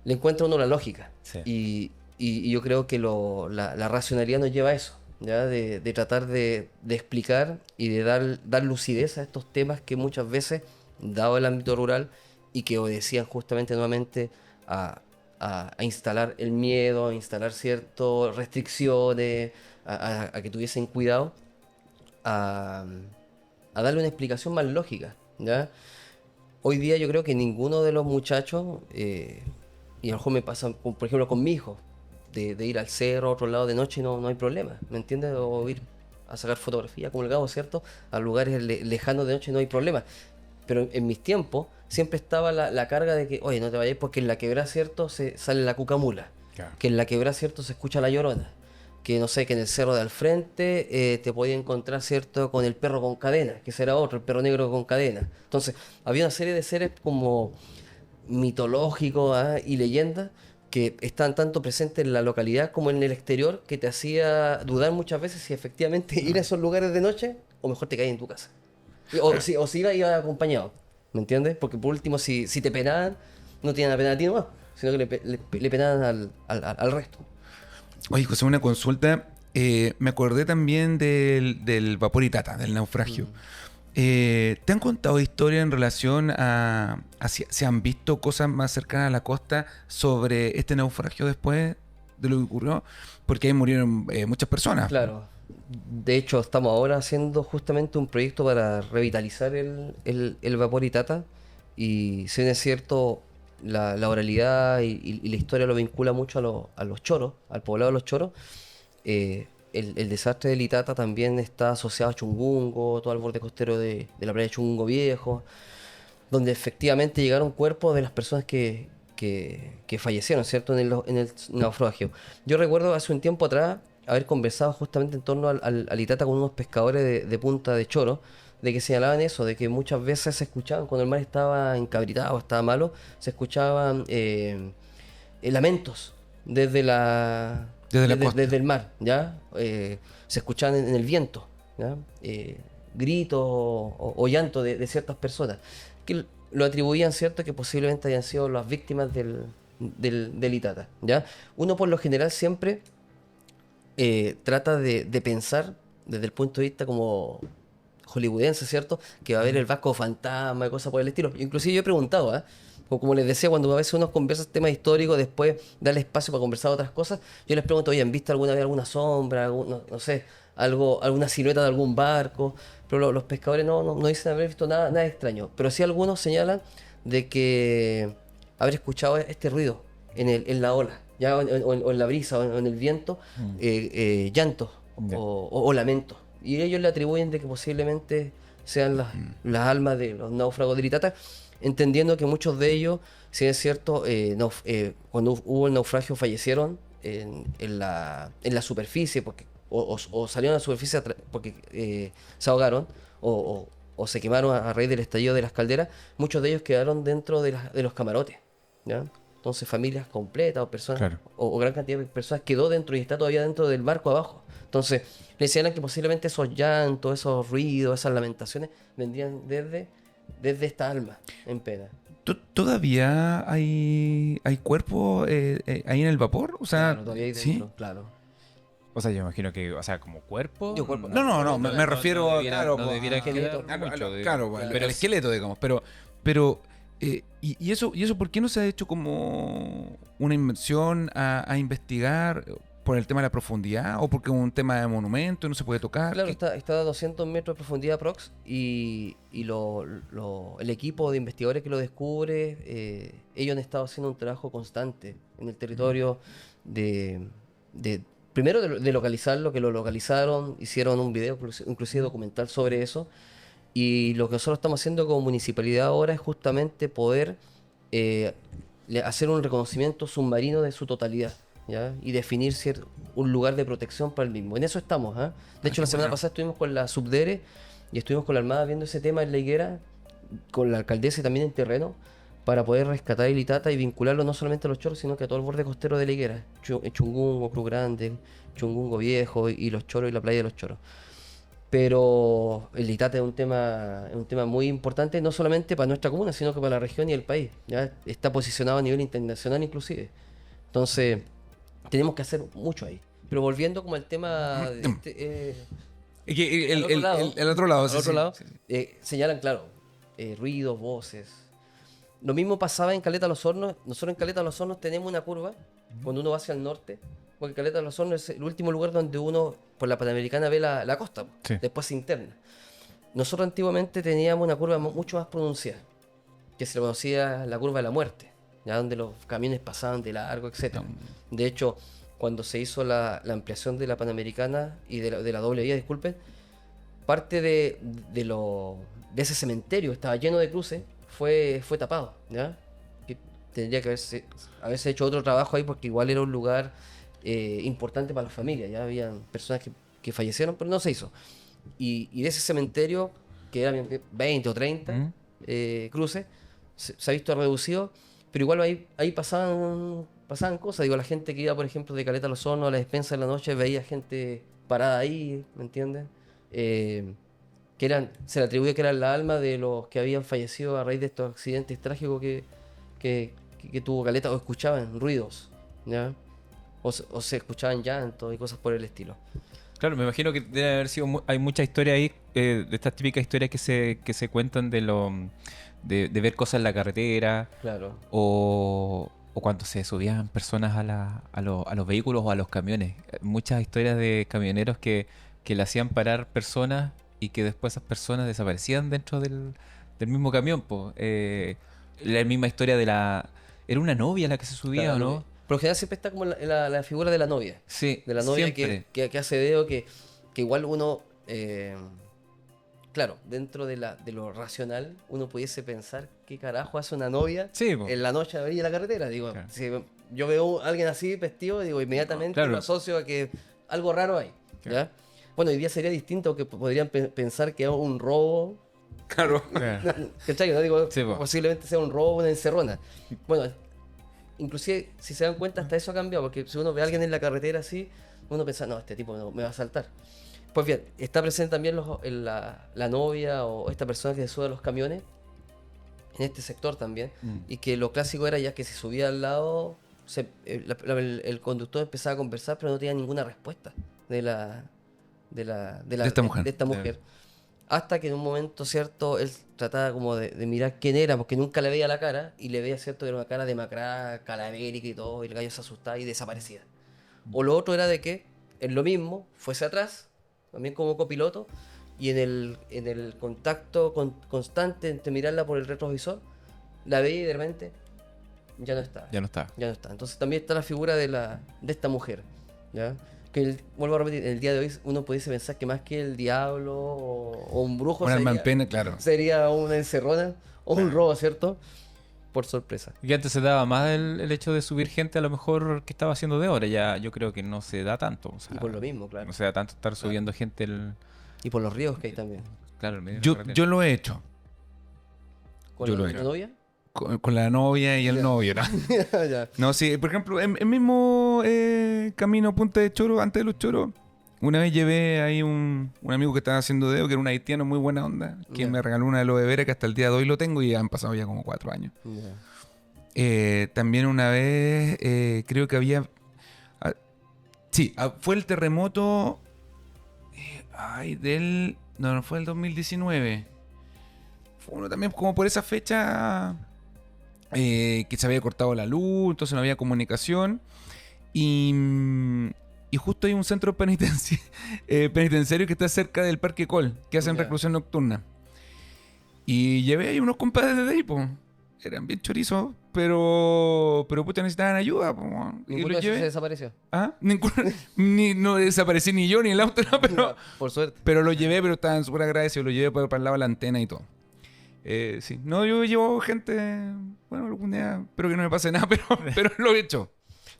le encuentra uno la lógica. Sí. Y yo creo que la racionalidad nos lleva a eso, ¿ya? De tratar de explicar y de dar lucidez a estos temas que muchas veces, dado el ámbito rural, y que obedecían justamente nuevamente a instalar el miedo, a instalar ciertas restricciones, a que tuviesen cuidado, a darle una explicación más lógica, ¿ya? Hoy día yo creo que ninguno de los muchachos, y a lo mejor me pasa, por ejemplo, con mi hijo, de ir al cerro, a otro lado de noche, no hay problema, ¿me entiendes? O ir a sacar fotografía como el Gabo, ¿cierto? A lugares lejanos de noche no hay problema. Pero en mis tiempos siempre estaba la carga de que, oye, no te vayas porque en la quebrada, ¿cierto? Sale la cucamula. Claro. Que en la quebrada, ¿cierto? Se escucha la llorona. Que no sé, que en el cerro de al frente te podía encontrar, ¿cierto? Con el perro con cadena, que será otro, el perro negro con cadena. Entonces, había una serie de seres como mitológicos, ¿ah? Y leyendas que están tanto presentes en la localidad como en el exterior, que te hacía dudar muchas veces si efectivamente ir a esos lugares de noche o mejor te caes en tu casa. O si ibas acompañado, ¿me entiendes? Porque por último, si te penaban, no te iban a penar a ti nomás, sino que le penaban al resto. Oye, José, una consulta. Me acordé también del vapor Itata, del naufragio. ¿Te han contado historias en relación a si se han visto cosas más cercanas a la costa sobre este naufragio después de lo que ocurrió? Porque ahí murieron muchas personas. Claro. De hecho, estamos ahora haciendo justamente un proyecto para revitalizar el vapor Itata. Y si bien es cierto, la oralidad y la historia lo vincula mucho a los choros, al poblado de los choros. El desastre del Itata también está asociado a Chungungo, todo el borde costero de la playa de Chungungo Viejo, donde efectivamente llegaron cuerpos de las personas que fallecieron, ¿cierto? En el naufragio. Yo recuerdo hace un tiempo atrás haber conversado justamente en torno al Itata con unos pescadores de Punta de Choro, de que señalaban eso, de que muchas veces se escuchaban, cuando el mar estaba encabritado, estaba malo, se escuchaban lamentos desde Desde la costa. desde el mar, ¿ya? Se escuchaban en el viento, ¿ya? Gritos o llanto de ciertas personas que lo atribuían, ¿cierto?, que posiblemente hayan sido las víctimas del Itata, ¿ya? Uno por lo general siempre trata de pensar desde el punto de vista como hollywoodense, ¿cierto?, que va a haber el Vasco fantasma y cosas por el estilo. Inclusive yo he preguntado, ¿ah? Como les decía, cuando a veces uno conversa temas históricos, después darle espacio para conversar otras cosas, yo les pregunto, oye, ¿han visto alguna vez alguna sombra, no sé, alguna silueta de algún barco? Pero los pescadores no dicen haber visto nada extraño. Pero sí algunos señalan de que haber escuchado este ruido en la ola, ya o en la brisa o en el viento, llantos Ya. o lamentos. Y ellos le atribuyen de que posiblemente sean las almas de los náufragos de Itata, entendiendo que muchos de ellos, si es cierto, cuando hubo el naufragio fallecieron en la superficie porque, o salieron a la superficie porque se ahogaron o se quemaron a raíz del estallido de las calderas. Muchos de ellos quedaron dentro de los camarotes, ¿ya? Entonces familias completas o personas Claro. o gran cantidad de personas quedó dentro y está todavía dentro del barco abajo. Entonces le decían que posiblemente esos llantos, esos ruidos, esas lamentaciones vendrían desde esta alma en pena. ¿Todavía hay cuerpo ahí en el vapor? O sea, Claro, todavía ahí ¿sí? dentro, claro. O sea, yo imagino que, o sea, como cuerpo. Yo cuerpo, No, me refiero a... debiera, Claro, no debiera esqueleto. quedar mucho, claro, digamos. al Pero esqueleto, digamos. Pero ¿y eso por qué no se ha hecho como una invención a investigar por el tema de la profundidad o porque es un tema de monumento y no se puede tocar? Claro, ¿Qué? está a 200 metros de profundidad prox y el equipo de investigadores que lo descubre, ellos han estado haciendo un trabajo constante en el territorio primero de localizarlo, que lo localizaron, hicieron un video inclusive documental sobre eso. Y lo que nosotros estamos haciendo como municipalidad ahora es justamente poder hacer un reconocimiento submarino de su totalidad, ¿ya? Y definir un lugar de protección para el mismo. En eso estamos, ¿ah? De hecho, la semana pasada estuvimos con la Subdere y estuvimos con la Armada viendo ese tema en la higuera, con la alcaldesa y también en terreno, para poder rescatar el Itata y vincularlo no solamente a los Choros, sino que a todo el borde costero de la higuera. Chungungo, Cruz Grande, Chungungo Viejo y los Choros y la playa de los Choros. Pero el Itata es un tema muy importante, no solamente para nuestra comuna, sino que para la región y el país. ¿Ya? Está posicionado a nivel internacional inclusive. Entonces, tenemos que hacer mucho ahí. Pero volviendo como al tema Es que al otro lado, el otro lado, al sí, otro sí, lado, sí. señalan, claro, ruidos, voces. Lo mismo pasaba en Caleta Los Hornos. Nosotros en Caleta Los Hornos tenemos una curva cuando uno va hacia el norte, porque Caleta Los Hornos es el último lugar donde uno por la Panamericana ve la costa, Sí. después se interna. Nosotros antiguamente teníamos una curva mucho más pronunciada, que se le conocía la curva de la muerte, ya donde los camiones pasaban de largo, etcétera. De hecho, cuando se hizo la ampliación de la Panamericana y de la doble vía, disculpen, parte de ese cementerio estaba lleno de cruces, fue tapado, ¿ya? Que tendría que haberse hecho otro trabajo ahí porque igual era un lugar importante para la familia, ya habían personas que fallecieron, pero no se hizo. Y de ese cementerio, que eran 20 o 30 cruces, se ha visto reducido, pero igual ahí pasaban cosas. Digo, la gente que iba, por ejemplo, de Caleta a Los Hornos a la despensa en la noche, veía gente parada ahí, ¿me entiendes? Se le atribuye que eran la alma de los que habían fallecido a raíz de estos accidentes trágicos que tuvo Caleta, o escuchaban ruidos, ¿ya? O se escuchaban llantos y cosas por el estilo. Claro, me imagino que debe haber sido hay mucha historia ahí, de estas típicas historias que se cuentan de ver cosas en la carretera, Claro. o cuando se subían personas a los vehículos o a los camiones. Muchas historias de camioneros que que le hacían parar personas y que después esas personas desaparecían dentro del mismo camión, po. La misma historia de la... ¿Era una novia la que se subía Claro, o no? por lo general siempre está como la figura de la novia. Sí, De la novia siempre. que hace dedo, que igual uno, claro, dentro de lo racional, uno pudiese pensar qué carajo hace una novia Sí, po. en la noche a la orilla de la carretera. Digo, Claro. si yo veo a alguien así vestido, digo, inmediatamente Claro. lo asocio a que algo raro hay. Claro. ¿Ya? Bueno, hoy día sería distinto, que podrían pensar que es un robo. Claro. Claro. ¿Cachai? No digo, Sí, po. posiblemente sea un robo, una encerrona. Bueno, inclusive, si se dan cuenta, hasta eso ha cambiado, porque si uno ve a alguien en la carretera así, uno piensa, no, este tipo me va a asaltar. Pues bien, está presente también la novia o esta persona que se sube a los camiones, en este sector también, y que lo clásico era ya que se subía al lado, el conductor empezaba a conversar, pero no tenía ninguna respuesta de esta mujer. de esta mujer. Hasta que en un momento, ¿cierto? Él trataba como de mirar quién era, porque nunca le veía la cara, y le veía, ¿cierto? Que era una cara demacrada, calavérica y todo, y el gallo se asustaba y desaparecía. O lo otro era de que, en lo mismo, fuese atrás, también como copiloto, y en el contacto constante entre mirarla por el retrovisor, la veía y de repente ya no estaba. Ya no está. Ya no está. Entonces también está la figura de esta mujer, ¿ya? Que vuelvo a repetir, en el día de hoy uno pudiese pensar que más que el diablo o un brujo Un alma en sería, pena, claro. sería una encerrona o un robo, ¿cierto? Por sorpresa. Y antes se daba más el hecho de subir gente a lo mejor que estaba haciendo de hora. Ya yo creo que no se da tanto. O sea, Y por lo mismo, claro. no se da tanto estar subiendo gente Y por los ríos que hay también. claro, el medio de la Yo, carretera. yo lo he hecho. ¿Con Yo la, lo he la hecho. novia? Con la novia y el Ya. novio, ¿no? Ya. No, sí, por ejemplo, en mismo camino Punta de Choro, antes de los Choros, una vez llevé ahí un amigo que estaba haciendo dedo, que era un haitiano muy buena onda, que Ya. me regaló una aloe vera que hasta el día de hoy lo tengo y han pasado ya como 4 años. Ya. También una vez, creo que había... fue el terremoto... No, no fue el 2019. Fue uno también como por esa fecha... que se había cortado la luz, entonces no había comunicación. Y justo hay un centro penitenciario que está cerca del Parque Col, que hacen Ya. reclusión nocturna. Y llevé ahí unos compadres de ahí, po. Eran bien chorizos, pero puta, necesitaban ayuda, po. Y Ninguno de los esos se llevé. desapareció. ¿Ah? No desaparecí ni yo ni el auto, no, Ya, por suerte. pero lo llevé, pero estaban súper agradecidos. Lo llevé para el lado de la antena y todo. Sí. No, yo llevo gente. Bueno, algún día espero que no me pase nada, pero lo he hecho.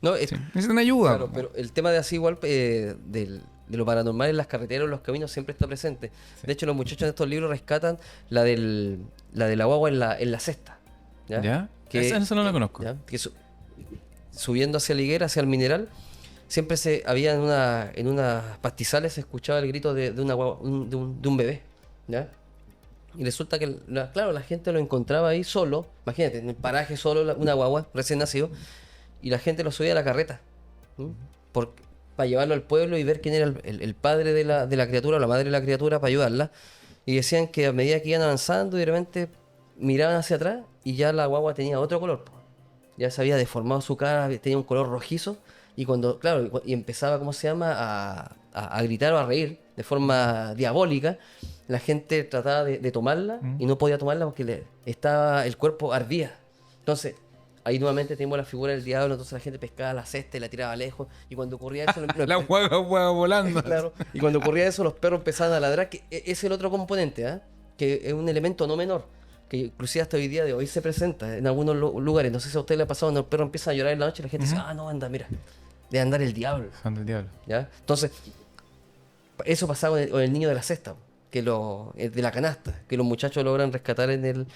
No, Sí. Necesitan ayuda. claro, po. pero el tema de así igual de lo paranormal en las carreteras, en los caminos, siempre está presente. Sí. De hecho, los muchachos de estos libros rescatan la de la guagua en la cesta. ¿Ya? ¿Ya? Que- Eso no lo conozco. ¿Ya? Que subiendo hacia la higuera, hacia el mineral, siempre había en unas pastizales se escuchaba el grito de una guagua, de un bebé. ¿Ya? Y resulta que, claro, la gente lo encontraba ahí solo, imagínate, en el paraje solo, una guagua recién nacido, y la gente lo subía a la carreta, para llevarlo al pueblo y ver quién era el padre de la criatura o la madre de la criatura para ayudarla. Y decían que a medida que iban avanzando, y de repente miraban hacia atrás y ya la guagua tenía otro color, po. Ya se había deformado su cara, tenía un color rojizo, y cuando, claro, y empezaba, ¿cómo se llama?, a gritar o a reír de forma diabólica. La gente trataba de tomarla y no podía tomarla porque el cuerpo ardía. Entonces, ahí nuevamente tenemos la figura del diablo, entonces la gente pescaba la cesta y la tiraba lejos, y cuando ocurría eso... La hueá volando. Claro, y cuando ocurría eso, los perros empezaban a ladrar, que es el otro componente, ¿ah? Que es un elemento no menor, que inclusive hasta hoy día de hoy se presenta en algunos lugares. No sé si a usted le ha pasado, cuando el perro empieza a llorar en la noche, la gente dice, no, anda, mira, debe andar el diablo. Son del diablo. ¿Ya? Entonces, eso pasaba con el niño de la cesta, de la canasta, que los muchachos logran rescatar en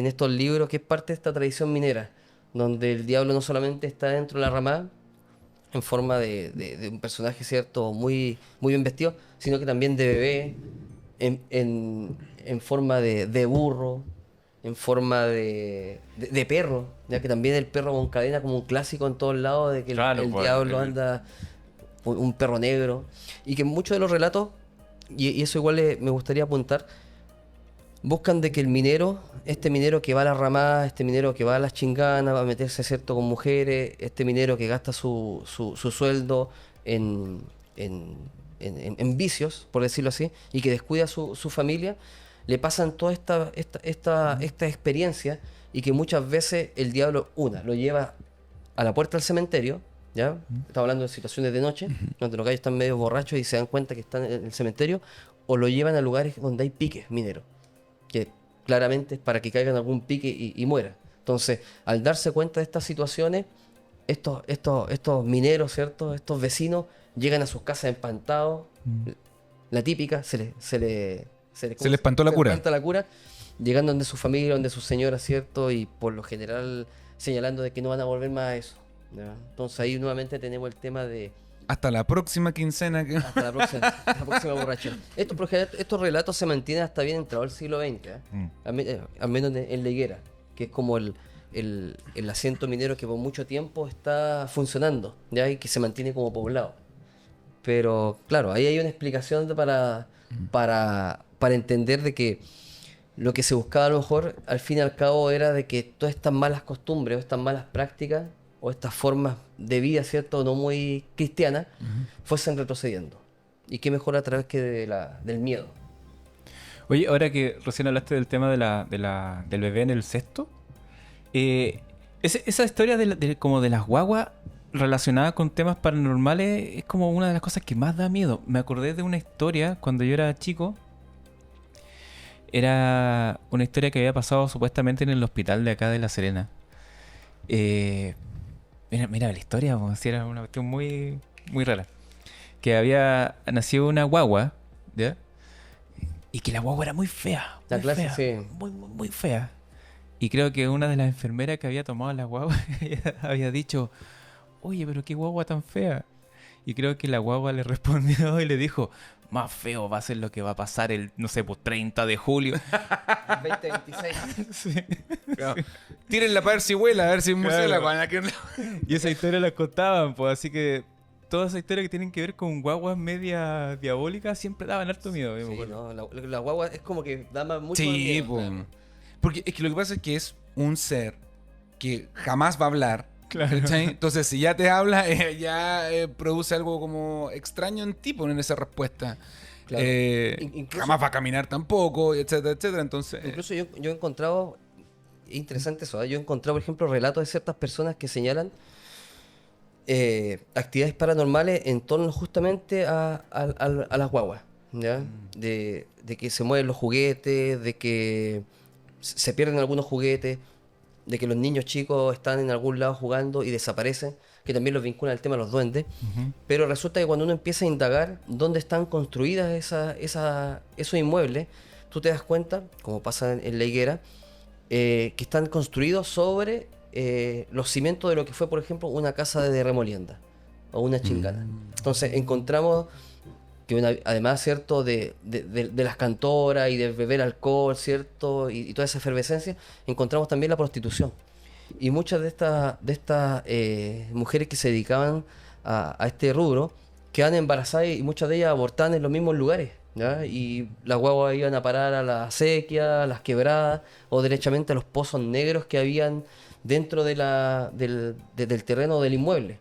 estos libros, que es parte de esta tradición minera, donde el diablo no solamente está dentro de la ramada, en forma de un personaje, ¿cierto?, muy, muy bien vestido, sino que también de bebé, en forma de burro, en forma de perro, ya que también el perro con cadena como un clásico en todos lados, de que Claro, el pues, diablo anda un perro negro, y que en muchos de los relatos, y eso igual me gustaría apuntar, buscan de que el minero, este minero que va a la ramada, este minero que va a las chinganas, va a meterse, ¿cierto?, con mujeres, este minero que gasta su sueldo en en vicios, por decirlo así, y que descuida su familia, le pasan toda esta experiencia y que muchas veces el diablo, lo lleva a la puerta del cementerio, ¿ya? Estamos hablando de situaciones de noche, donde los gallos están medio borrachos y se dan cuenta que están en el cementerio, o lo llevan a lugares donde hay piques mineros, que claramente es para que caigan algún pique y muera. Entonces, al darse cuenta de estas situaciones, estos mineros, ¿cierto? Estos vecinos llegan a sus casas empantados. La típica, se le espantó la cura. espanta la cura, llegando donde su familia, donde su señora, ¿cierto? Y por lo general señalando de que no van a volver más a eso, ¿ya? Entonces ahí nuevamente tenemos el tema de Hasta la próxima quincena. hasta la próxima borrachera. Esto, por lo general, estos relatos se mantienen hasta bien entrado el siglo XX, ¿eh? Al menos en La Higuera, que es como el asiento minero que por mucho tiempo está funcionando, ¿ya? Y que se mantiene como poblado. Pero claro, ahí hay una explicación para entender de que lo que se buscaba a lo mejor al fin y al cabo era de que todas estas malas costumbres o estas malas prácticas o estas formas de vida, ¿cierto? No muy cristianas, fuesen retrocediendo. Y qué mejor a través que del miedo. Oye, ahora que recién hablaste del tema del bebé en el cesto, esa historia como de las guaguas relacionada con temas paranormales es como una de las cosas que más da miedo. Me acordé de una historia cuando yo era chico. Era una historia que había pasado supuestamente en el hospital de acá de La Serena. Mira la historia, como si era una cuestión muy, muy rara. Que había nacido una guagua, ¿ya? Y que la guagua era muy fea. La muy clase, fea, sí. muy, muy, muy fea. Y creo que una de las enfermeras que había tomado la guagua había dicho: oye, pero qué guagua tan fea. Y creo que la guagua le respondió y le dijo: más feo va a ser lo que va a pasar el, no sé, pues 30 de julio. 2026. Sí. Claro. Tírenla para ver si vuela, a ver si es murciélago. Y esa historia la contaban, pues así que toda esa historia que tienen que ver con guaguas media diabólicas siempre daban harto miedo. Yo me Sí, acuerdo. no, la guagua es como que da mucho más Sí, miedo, po. claro. Porque es que lo que pasa es que es un ser que jamás va a hablar. Claro. ¿Cachai? Entonces, si ya te habla, ya produce algo como extraño en ti, poner esa respuesta. Claro. Incluso- Jamás va a caminar tampoco, etcétera, etcétera. Entonces, Incluso yo he encontrado, interesante eso, ¿eh? Yo he encontrado, por ejemplo, relatos de ciertas personas que señalan actividades paranormales en torno justamente a las guaguas, ¿ya? De que se mueven los juguetes, de que se pierden algunos juguetes, de que los niños chicos están en algún lado jugando y desaparecen, que también los vinculan al tema de los duendes. Pero resulta que cuando uno empieza a indagar dónde están construidas esos inmuebles, tú te das cuenta, como pasa en La Higuera, que están construidos sobre los cimientos de lo que fue, por ejemplo, una casa de remolienda o una chingana. Entonces encontramos que además, ¿cierto?, de las cantoras y de beber alcohol, ¿cierto?, y toda esa efervescencia, encontramos también la prostitución. Y muchas de estas mujeres que se dedicaban a este rubro quedan embarazadas y muchas de ellas abortaban en los mismos lugares, ¿ya? Y las guaguas iban a parar a la sequía, a las quebradas o derechamente a los pozos negros que habían dentro del terreno del inmueble.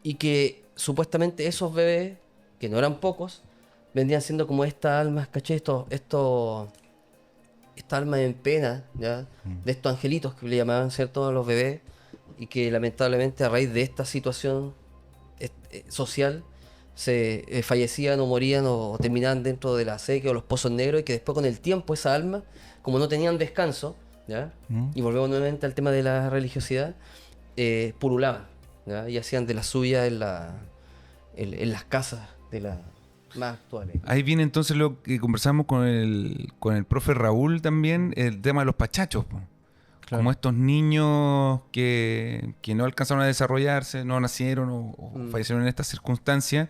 Y que supuestamente esos bebés, que no eran pocos, vendrían siendo como estas almas, ¿cachai? Esta alma en pena, ¿ya? De estos angelitos que le llamaban, ¿cierto?, a los bebés, y que lamentablemente a raíz de esta situación social se fallecían o morían o terminaban dentro de la sequía o los pozos negros, y que después con el tiempo esa alma, como no tenían descanso, ¿ya? Y volvemos nuevamente al tema de la religiosidad, pululaban, ¿ya? Y hacían de la suya en las casas de las más actuales. ahí viene entonces lo que conversamos con el profe Raúl también, el tema de los pachachos, po. Claro. Como estos niños que no alcanzaron a desarrollarse, no nacieron o fallecieron en estas circunstancias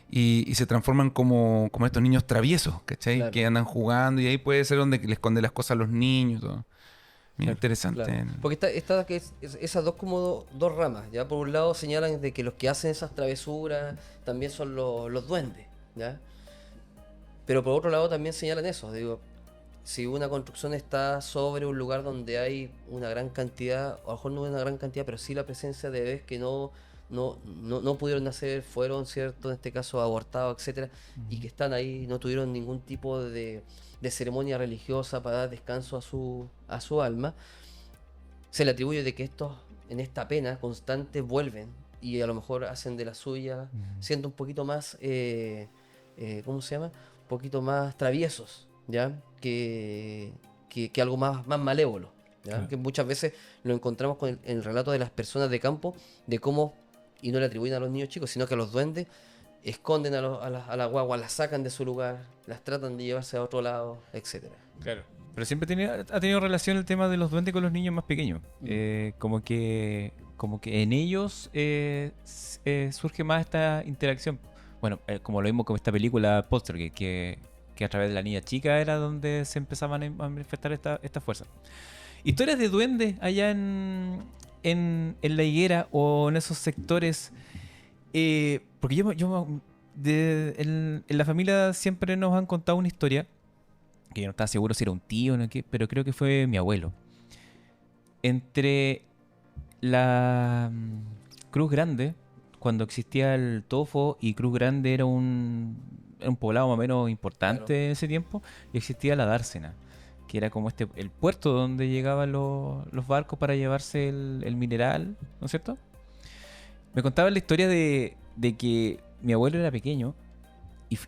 y se transforman como estos niños traviesos, ¿cachai? Claro. Que andan jugando y ahí puede ser donde le esconde las cosas a los niños. Todo. Mira, interesante. Claro. Porque está que esas dos ramas, ¿ya? Por un lado señalan de que los que hacen esas travesuras también son los duendes, ¿ya? Pero por otro lado también señalan eso, digo, si una construcción está sobre un lugar donde hay una gran cantidad, o a lo mejor no una gran cantidad, pero sí la presencia de bebés que no no pudieron nacer, fueron, ¿cierto? En este caso abortados, etcétera, y que están ahí, no tuvieron ningún tipo de ceremonia religiosa para dar descanso a su alma, se le atribuye de que estos, en esta pena constante, vuelven y a lo mejor hacen de la suya, siendo un poquito más, ¿cómo se llama? Un poquito más traviesos, ¿ya? Que algo más malévolo, ¿ya? Claro. Que muchas veces lo encontramos con el relato de las personas de campo, de cómo, y no le atribuyen a los niños chicos, sino que a los duendes esconden a la guagua, las sacan de su lugar, las tratan de llevarse a otro lado, etcétera. Claro. Pero siempre ha tenido relación el tema de los duendes con los niños más pequeños. Como que en ellos surge más esta interacción. Bueno, como lo mismo con esta película Poltergeist, que a través de la niña chica era donde se empezaban a manifestar esta fuerza. Historias de duendes allá en la higuera o en esos sectores. Porque en la familia siempre nos han contado una historia que yo no estaba seguro si era un tío o no, pero creo que fue mi abuelo. Entre la Cruz Grande, cuando existía el Tofo, y Cruz Grande era un poblado más o menos importante Claro. en ese tiempo, y existía la Dársena, que era como el puerto donde llegaban los barcos para llevarse el mineral, ¿no es cierto? Me contaba la historia de que mi abuelo era pequeño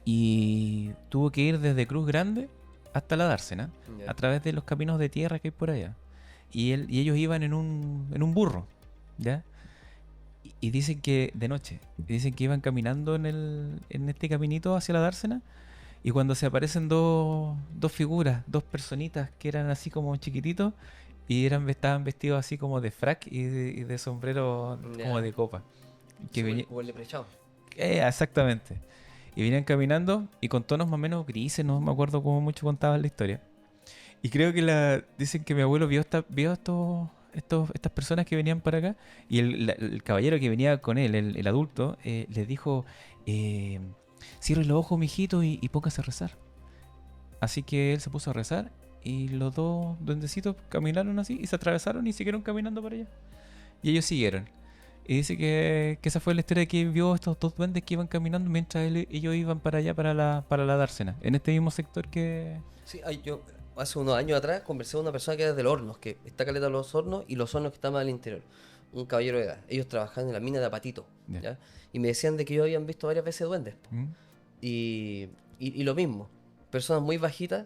y tuvo que ir desde Cruz Grande hasta la Dársena, Ya. a través de los caminos de tierra que hay por allá. Y ellos iban en un burro, ¿ya? Y dicen que de noche, dicen que iban caminando en este caminito hacia la Dársena, y cuando se aparecen dos figuras, dos personitas que eran así como chiquititos, y estaban vestidos así como de frac y de sombrero Ya. como de copa. Que Sí, como el leprechaun. Exactamente. Y venían caminando y con tonos más o menos grises, no me acuerdo cómo mucho contaban la historia. Y creo que dicen que mi abuelo vio estas personas que venían para acá, y el caballero que venía con él, el adulto, les dijo, cierre los ojos, mijito, y póngase a rezar. Así que él se puso a rezar y los dos duendecitos caminaron así y se atravesaron y siguieron caminando para allá. Y ellos siguieron. Y dice que esa fue la historia que vio estos dos duendes que iban caminando mientras ellos iban para allá, para la Dársena, en este mismo sector que... Sí, yo hace unos años atrás conversé con una persona que era del Hornos, que está caleta de los hornos y los hornos que están más al interior. Un caballero de edad. Ellos trabajaban en la mina de Apatito. Ya. ¿Ya? Y me decían de que ellos habían visto varias veces duendes. Po. ¿Mm? Y lo mismo. Personas muy bajitas,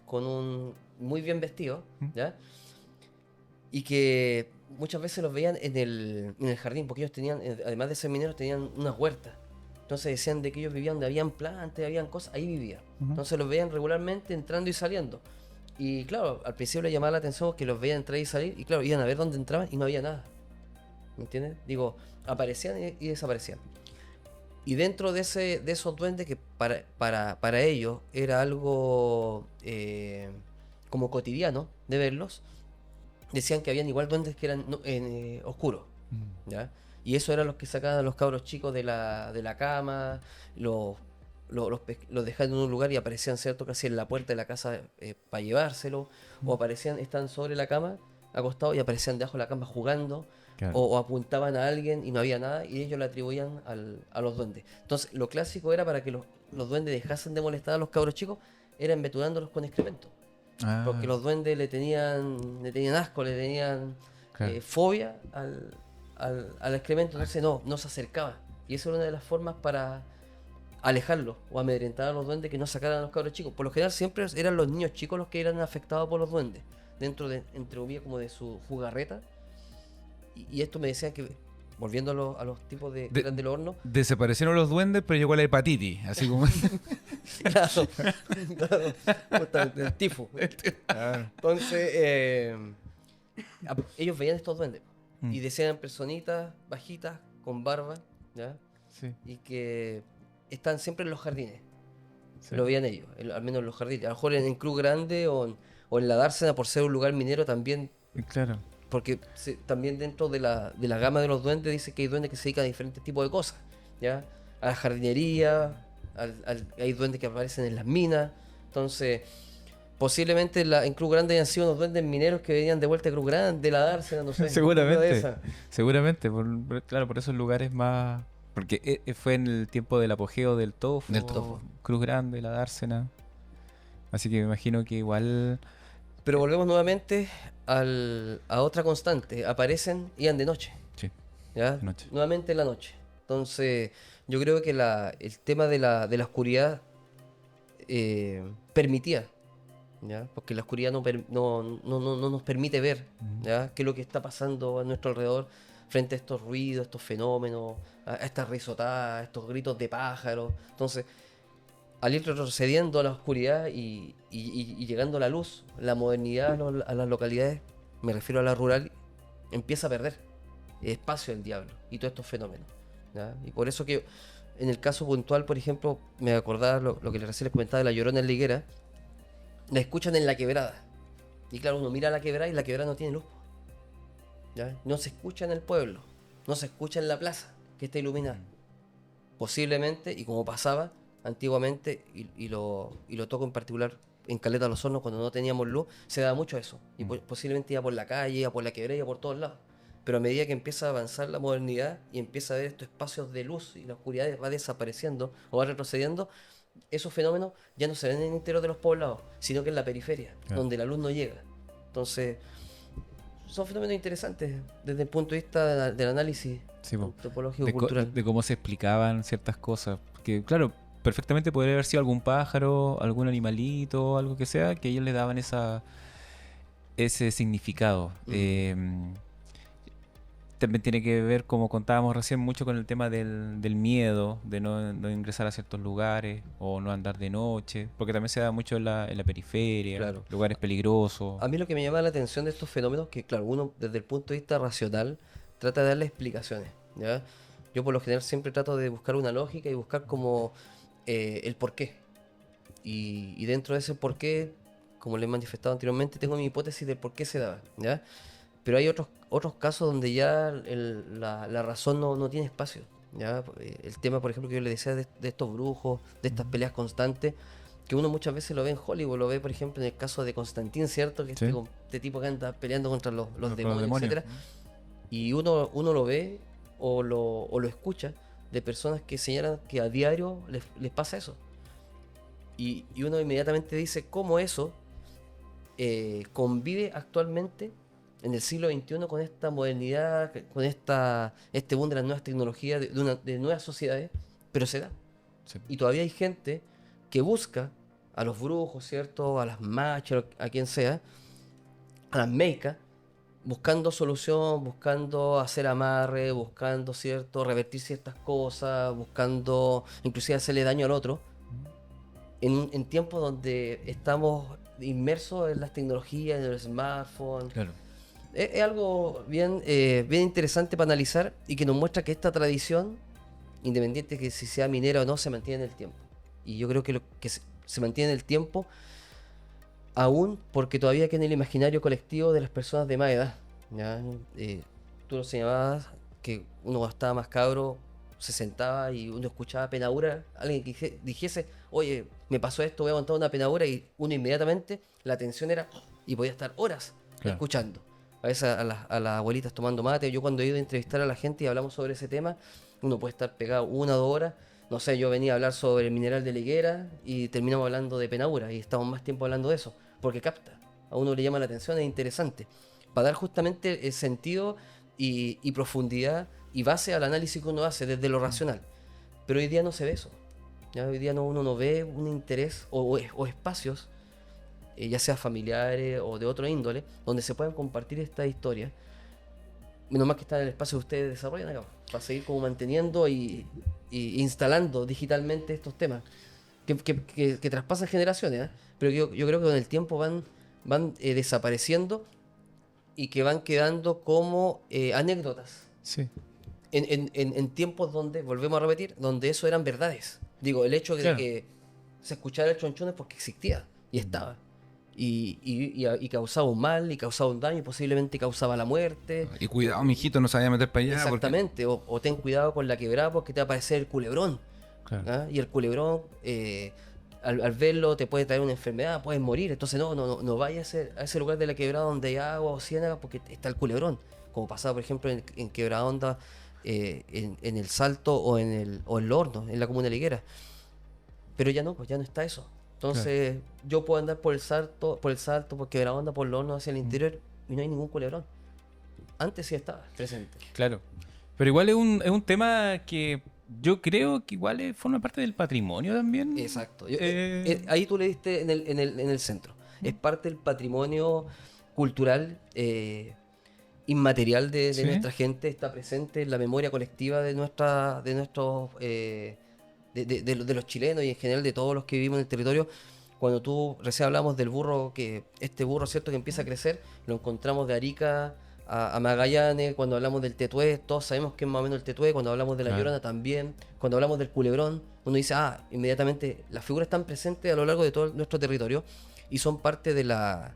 con un muy bien vestido, ¿ya? Y que muchas veces los veían en el jardín, porque ellos tenían, además de ser mineros, tenían unas huertas. Entonces decían de que ellos vivían donde habían plantas, habían cosas, ahí vivían. Entonces los veían regularmente entrando y saliendo. Y claro, al principio les llamaba la atención que los veían entrar y salir, y claro, iban a ver dónde entraban y no había nada. ¿Me entiendes? Digo, aparecían y desaparecían. Y dentro de esos duendes que para ellos era algo como cotidiano de verlos, decían que habían igual duendes que eran oscuros, ¿ya? Y eso eran los que sacaban a los cabros chicos de la cama, los dejaban en un lugar y aparecían, ¿cierto?, casi en la puerta de la casa para llevárselo, o estaban sobre la cama, acostados, y aparecían debajo de la cama jugando, Claro. o apuntaban a alguien y no había nada, y ellos le atribuían a los duendes. Entonces, lo clásico era para que los duendes dejasen de molestar a los cabros chicos, era embetudándolos con excremento. Ah, Porque los duendes le tenían asco, le tenían claro. fobia al excremento, entonces no se acercaba. Y eso era una de las formas para alejarlos o amedrentar a los duendes, que no sacaran a los cabros chicos. Por lo general siempre eran los niños chicos los que eran afectados por los duendes, dentro de, entre comillas, como de su jugarreta. Y esto me decían que, volviendo a los tipos que eran del horno, Desaparecieron los duendes, pero llegó la hepatitis. Así como. claro, justamente, el tifo. Entonces, ellos veían estos duendes y decían personitas bajitas, con barba, ¿ya? Sí. Y que están siempre en los jardines. Sí. Lo veían ellos, al menos en los jardines. A lo mejor en Cruz Grande o en la Dársena, por ser un lugar minero también. Claro. Porque también dentro de la gama de los duendes dice que hay duendes que se dedican a diferentes tipos de cosas, ¿ya? A la jardinería, hay duendes que aparecen en las minas. Entonces, Posiblemente en Cruz Grande hayan sido unos duendes mineros que venían de vuelta de Cruz Grande, de la dársena, no sé. Seguramente. una de esas. Seguramente, claro, por esos lugares más. Porque fue en el tiempo del apogeo del tofu, Del tofu. Cruz Grande, la dársena. Así que me imagino que igual. Pero volvemos nuevamente a otra constante. Aparecen y andan de noche. Sí, ¿Ya? de noche. Nuevamente en la noche. Entonces, yo creo que el tema de la oscuridad permitía, ¿ya? Porque la oscuridad no nos permite ver, ¿ya? Qué es lo que está pasando a nuestro alrededor frente a estos ruidos, estos fenómenos, a estas risotadas, a estos gritos de pájaros. Entonces, al ir retrocediendo a la oscuridad y llegando a la luz, la modernidad a las localidades, me refiero a la rural, empieza a perder espacio del diablo y todos estos fenómenos, ¿ya? Y por eso que en el caso puntual, por ejemplo, me acordaba lo que recién les comentaba de la Llorona en la Higuera, la escuchan en la quebrada. Y claro, uno mira la quebrada y la quebrada no tiene luz, ¿ya? No se escucha en el pueblo, no se escucha en la plaza que está iluminada. Posiblemente, y como pasaba antiguamente, y lo toco en particular en Caleta Los Hornos, cuando no teníamos luz, se daba mucho eso. Y posiblemente iba por la calle, iba por la quebrada, iba por todos lados. Pero a medida que empieza a avanzar la modernidad y empieza a ver estos espacios de luz y la oscuridad va desapareciendo o va retrocediendo, esos fenómenos ya no se ven en el interior de los poblados, sino que en la periferia, Claro. donde la luz no llega. Entonces, son fenómenos interesantes desde el punto de vista del análisis Sí, po. antropológico, de, cultural. de cómo se explicaban ciertas cosas. Que, claro, perfectamente podría haber sido algún pájaro, algún animalito, algo que sea, que ellos le daban ese significado. También tiene que ver, como contábamos recién, mucho con el tema del miedo, de no ingresar a ciertos lugares o no andar de noche, porque también se da mucho en la periferia, Claro. lugares peligrosos. A mí lo que me llama la atención de estos fenómenos, que claro, uno desde el punto de vista racional trata de darle explicaciones, ¿ya? Yo por lo general siempre trato de buscar una lógica y buscar como el porqué. Y dentro de ese porqué, como les he manifestado anteriormente, tengo mi hipótesis del por qué se daba, ¿ya? Pero hay otros casos donde ya la razón no tiene espacio, ¿ya? El tema, por ejemplo, que yo le decía de estos brujos, de estas peleas constantes, que uno muchas veces lo ve en Hollywood, lo ve, por ejemplo, en el caso de Constantine, ¿cierto? Que Sí. este tipo que anda peleando contra los Los demonios, demonios. etcétera. Y uno lo ve o lo escucha de personas que señalan que a diario les pasa eso. Y uno inmediatamente dice cómo eso convive actualmente en el siglo XXI con esta modernidad, con este boom de las nuevas tecnologías, de nuevas sociedades, pero se da. Sí. Y todavía hay gente que busca a los brujos, ¿cierto? A las machas, a quien sea, a las meicas, buscando solución, buscando hacer amarre, buscando, ¿cierto? Revertir ciertas cosas, buscando inclusive hacerle daño al otro, en tiempos donde estamos inmersos en las tecnologías, en el smartphone. Claro. Es algo bien interesante para analizar y que nos muestra que esta tradición, independiente que si sea minera o no, se mantiene en el tiempo. Y yo creo que lo que se mantiene en el tiempo aún porque todavía queda en el imaginario colectivo de las personas de más edad, ¿ya? Tú lo señalabas que uno cuando estaba más cabro se sentaba y uno escuchaba penadura, alguien que dijese, oye, me pasó esto, voy a contar una penadura, y uno inmediatamente la atención era, y podía estar horas Claro. escuchando. A veces a las abuelitas tomando mate. Yo cuando he ido a entrevistar a la gente y hablamos sobre ese tema, uno puede estar pegado 1 o 2 horas. No sé, yo venía a hablar sobre el mineral de la higuera y terminamos hablando de penadura y estamos más tiempo hablando de eso, porque capta, a uno le llama la atención, es interesante, para dar justamente el sentido y profundidad y base al análisis que uno hace desde lo racional. Pero hoy día no se ve eso, ¿ya? Hoy día uno no ve un interés o espacios, ya sea familiares o de otro índole, donde se puedan compartir estas historias. Menos más que está en el espacio que ustedes desarrollan acá, para seguir como manteniendo y instalando digitalmente estos temas que traspasan generaciones, ¿eh? Pero yo creo que con el tiempo van desapareciendo y que van quedando como anécdotas Sí. en tiempos donde, volvemos a repetir, donde eso eran verdades. Digo, el hecho de Claro. que se escuchara el chonchón es porque existía y estaba. Y causaba un mal, y causaba un daño, y posiblemente causaba la muerte. Y cuidado, mijito, no se vaya a meter para allá. Exactamente, o ten cuidado con la quebrada porque te va a aparecer el culebrón. Claro. ¿Ah? Y el culebrón al verlo te puede traer una enfermedad, puedes morir. Entonces no vayas a ese lugar de la quebrada donde hay agua o ciénaga porque está el culebrón. Como pasaba, por ejemplo, en Quebrada Honda, en el Salto o en el Horno, en la comuna de La Higuera. Pero ya no, pues ya no está eso. Entonces yo puedo andar por el Salto, por Quebrada Honda, por el Horno hacia el interior y no hay ningún culebrón. Antes sí estaba presente. Claro. Pero igual es un tema que yo creo que igual forma parte del patrimonio también. Exacto. Ahí tú le diste en el centro. Es parte del patrimonio cultural inmaterial de Sí. nuestra gente, está presente en la memoria colectiva de nuestros de los chilenos y en general de todos los que vivimos en el territorio. Cuando tú recién hablamos del burro, que este burro, ¿cierto?, que empieza a crecer, lo encontramos de Arica a Magallanes. Cuando hablamos del Tetué, todos sabemos que es más o menos el Tetué. Cuando hablamos de la Claro. Llorona también. Cuando hablamos del Culebrón, uno dice, inmediatamente las figuras están presentes a lo largo de todo nuestro territorio y son parte de la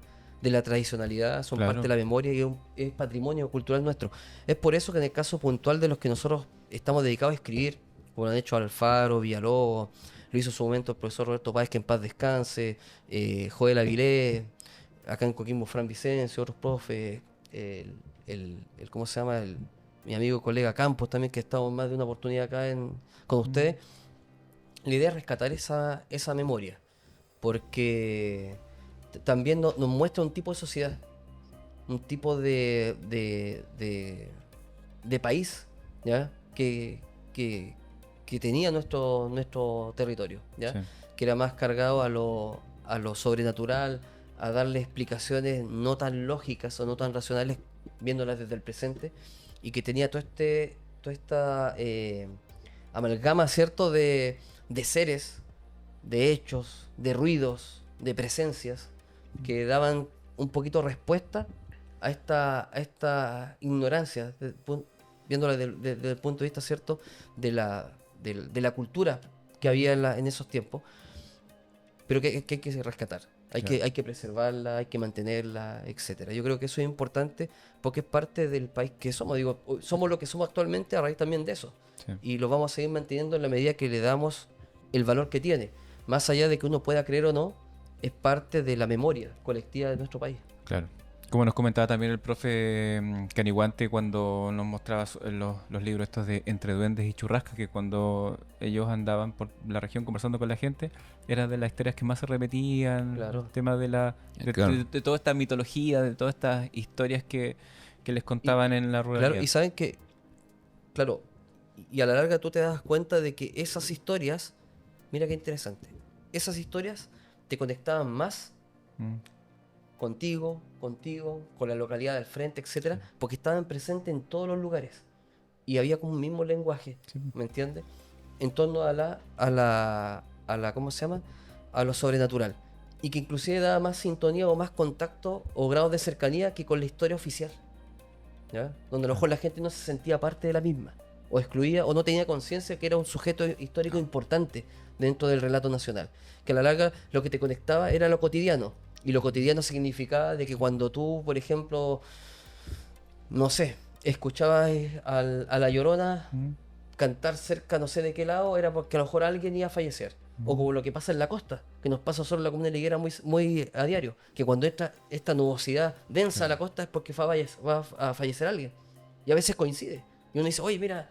tradicionalidad, son Claro. parte de la memoria y es patrimonio cultural nuestro. Es por eso que en el caso puntual de los que nosotros estamos dedicados a escribir, como lo han hecho Alfaro, Villalobos, lo hizo en su momento el profesor Roberto Páez, que en paz descanse, Joel Avilés, acá en Coquimbo Fran Vicencio, otros profes, ¿cómo se llama? Mi amigo colega Campos también, que ha estado en más de una oportunidad acá con ustedes. La idea es rescatar esa memoria, porque también nos muestra un tipo de sociedad, un tipo de país, ¿ya? Que tenía nuestro territorio, ¿ya? Sí. Que era más cargado a lo sobrenatural, a darle explicaciones no tan lógicas o no tan racionales, viéndolas desde el presente, y que tenía toda esta amalgama, ¿cierto?, de seres, de hechos, de ruidos, de presencias, que daban un poquito respuesta a esta ignorancia, viéndola desde el punto de vista, ¿cierto?, de la cultura que había en esos tiempos, pero que hay que rescatar. Hay que preservarla, hay que mantenerla, etcétera. Yo creo que eso es importante porque es parte del país que somos. Digo, somos lo que somos actualmente a raíz también de eso. Sí. Y lo vamos a seguir manteniendo en la medida que le damos el valor que tiene. Más allá de que uno pueda creer o no, es parte de la memoria colectiva de nuestro país. Claro. Como nos comentaba también el profe Caniguante cuando nos mostraba los libros estos de Entre Duendes y Churrascas, que cuando ellos andaban por la región conversando con la gente, era de las historias que más se repetían, Claro. el tema de Claro. de toda esta mitología, de todas estas historias que les contaban en la ruralidad. Claro, y saben que, claro, y a la larga tú te das cuenta de que esas historias, mira qué interesante, esas historias te conectaban más Mm. contigo, con la localidad del frente, etcétera, porque estaban presentes en todos los lugares y había como un mismo lenguaje, Sí. ¿me entiendes? En torno a la ¿cómo se llama? A lo sobrenatural, y que inclusive daba más sintonía o más contacto o grado de cercanía que con la historia oficial, ¿ya? Donde a lo mejor la gente no se sentía parte de la misma, o excluía, o no tenía conciencia que era un sujeto histórico importante dentro del relato nacional, que a la larga lo que te conectaba era lo cotidiano. Y lo cotidiano significaba de que cuando tú, por ejemplo, no sé, escuchabas a la Llorona Mm. cantar cerca no sé de qué lado, era porque a lo mejor alguien iba a fallecer. O como lo que pasa en la costa, que nos pasa solo en la comuna de La Higuera muy a diario, que cuando esta nubosidad densa a la costa es porque va a fallecer alguien. Y a veces coincide. Y uno dice, oye, mira,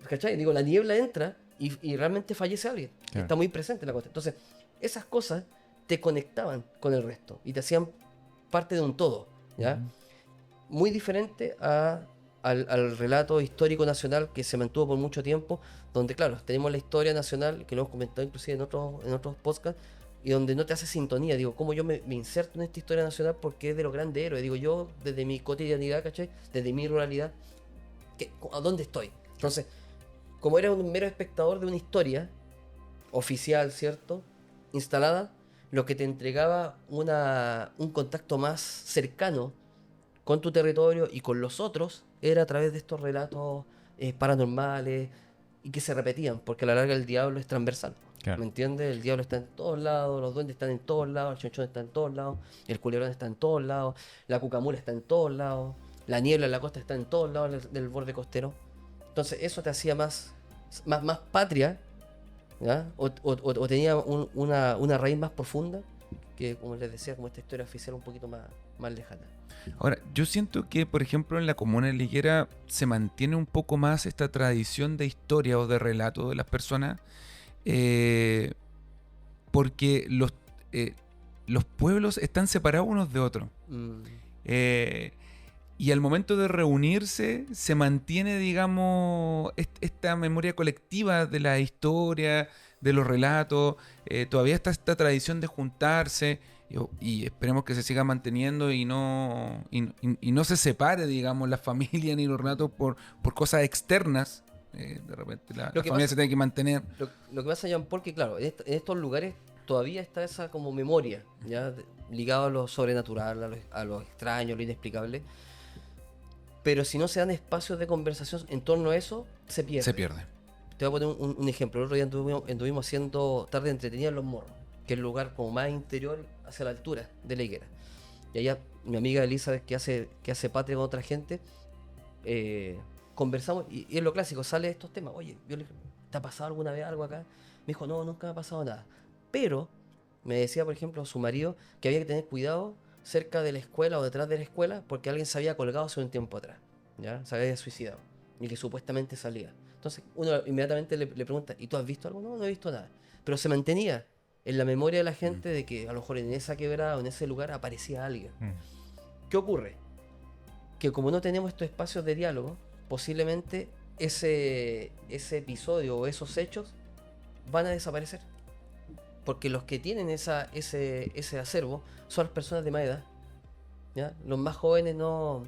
¿cachai? Digo, la niebla entra y realmente fallece alguien. Claro. Está muy presente en la costa. Entonces, esas cosas te conectaban con el resto y te hacían parte de un todo, ¿ya? Muy diferente al relato histórico nacional que se mantuvo por mucho tiempo, donde, claro, tenemos la historia nacional, que lo hemos comentado inclusive en otros podcasts, y donde no te hace sintonía. Digo, ¿cómo yo me inserto en esta historia nacional? Porque es de los grandes héroes. Digo, yo, desde mi cotidianidad, ¿cachai? Desde mi ruralidad, ¿a dónde estoy? Entonces, como era un mero espectador de una historia oficial, ¿cierto?, instalada, lo que te entregaba un contacto más cercano con tu territorio y con los otros era a través de estos relatos paranormales y que se repetían, porque a la larga el diablo es transversal. Claro. ¿Me entiendes? El diablo está en todos lados, los duendes están en todos lados, el chonchón está en todos lados, el culebrón está en todos lados, la cucamula está en todos lados, la niebla en la costa está en todos lados del borde costero. Entonces eso te hacía más patria, ¿ya? O tenía una raíz más profunda que, como les decía, como esta historia oficial un poquito más lejana. Ahora, yo siento que, por ejemplo, en la comuna de Liguera se mantiene un poco más esta tradición de historia o de relato de las personas, eh, porque los pueblos están separados unos de otros. Eh, y al momento de reunirse se mantiene, digamos, esta memoria colectiva de la historia, de los relatos. Todavía está esta tradición de juntarse y esperemos que se siga manteniendo y no se separe, digamos, la familia ni los relatos por cosas externas. De repente la familia se tiene que mantener. Lo que pasa, Jean Paul, que claro, en estos lugares todavía está esa como memoria, ¿ya? Ligado a lo sobrenatural, a lo extraño, a lo inexplicable. Pero si no se dan espacios de conversación en torno a eso, se pierde. Se pierde. Te voy a poner un ejemplo. El otro día anduvimos haciendo tarde entretenida en Los Morros, que es el lugar como más interior hacia la altura de la higuera. Y allá mi amiga Elizabeth, que hace patria con otra gente, conversamos y es lo clásico, sale estos temas. Oye, yo le dije, ¿te ha pasado alguna vez algo acá? Me dijo, no, nunca me ha pasado nada. Pero me decía, por ejemplo, su marido que había que tener cuidado cerca de la escuela o detrás de la escuela porque alguien se había colgado hace un tiempo atrás, ¿ya? Se había suicidado y que supuestamente salía. Entonces uno inmediatamente le pregunta, ¿y tú has visto algo? No, no he visto nada. Pero se mantenía en la memoria de la gente de que a lo mejor en esa quebrada o en ese lugar aparecía alguien. ¿Qué ocurre? Que como no tenemos estos espacios de diálogo, posiblemente ese episodio o esos hechos van a desaparecer. Porque los que tienen ese acervo son las personas de más edad, ¿ya? Los más jóvenes no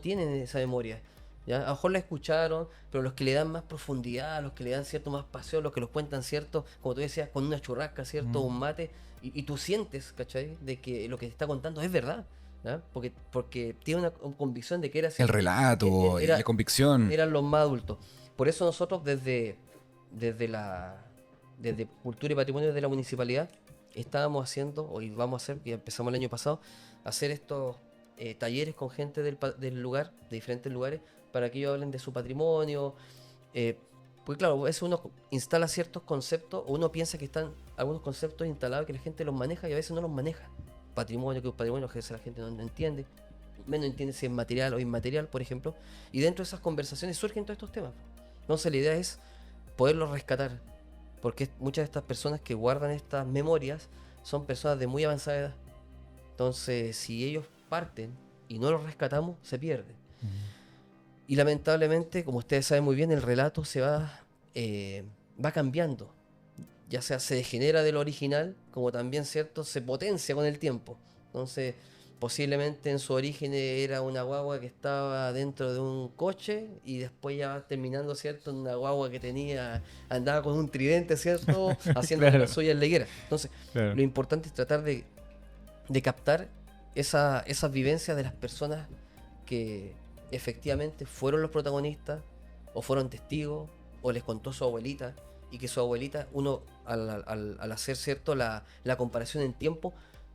tienen esa memoria, ¿ya? A lo mejor la escucharon, pero los que le dan más profundidad, los que le dan cierto más pasión, los que los cuentan cierto, como tú decías, con una churrasca, cierto, un mate, y tú sientes, ¿cachai? De que lo que te está contando es verdad, ¿ya? Porque tiene una convicción de que era así. El relato y la convicción. Eran los más adultos. Por eso nosotros desde Cultura y Patrimonio de la Municipalidad estábamos haciendo, o vamos a hacer, que empezamos el año pasado, hacer estos talleres con gente del lugar, de diferentes lugares, para que ellos hablen de su patrimonio. Pues claro, a veces uno instala ciertos conceptos, o uno piensa que están algunos conceptos instalados que la gente los maneja y a veces no los maneja. Patrimonio, que es un patrimonio que la gente no entiende, menos entiende si es material o inmaterial, por ejemplo. Y dentro de esas conversaciones surgen todos estos temas. Entonces la idea es poderlos rescatar. Porque muchas de estas personas que guardan estas memorias son personas de muy avanzada edad. Entonces, si ellos parten y no los rescatamos, se pierde. Y lamentablemente, como ustedes saben muy bien, el relato se va cambiando. Ya sea se degenera de lo original, como también, ¿cierto?, se potencia con el tiempo. Entonces, posiblemente en su origen era una guagua que estaba dentro de un coche y después ya va terminando, ¿cierto?, en una guagua que andaba con un tridente, ¿cierto?, haciendo la suya en la higuera. Entonces, lo importante es tratar de captar esas vivencias de las personas que efectivamente fueron los protagonistas o fueron testigos o les contó su abuelita, y que su abuelita, uno al hacer, ¿cierto?, la comparación en tiempo,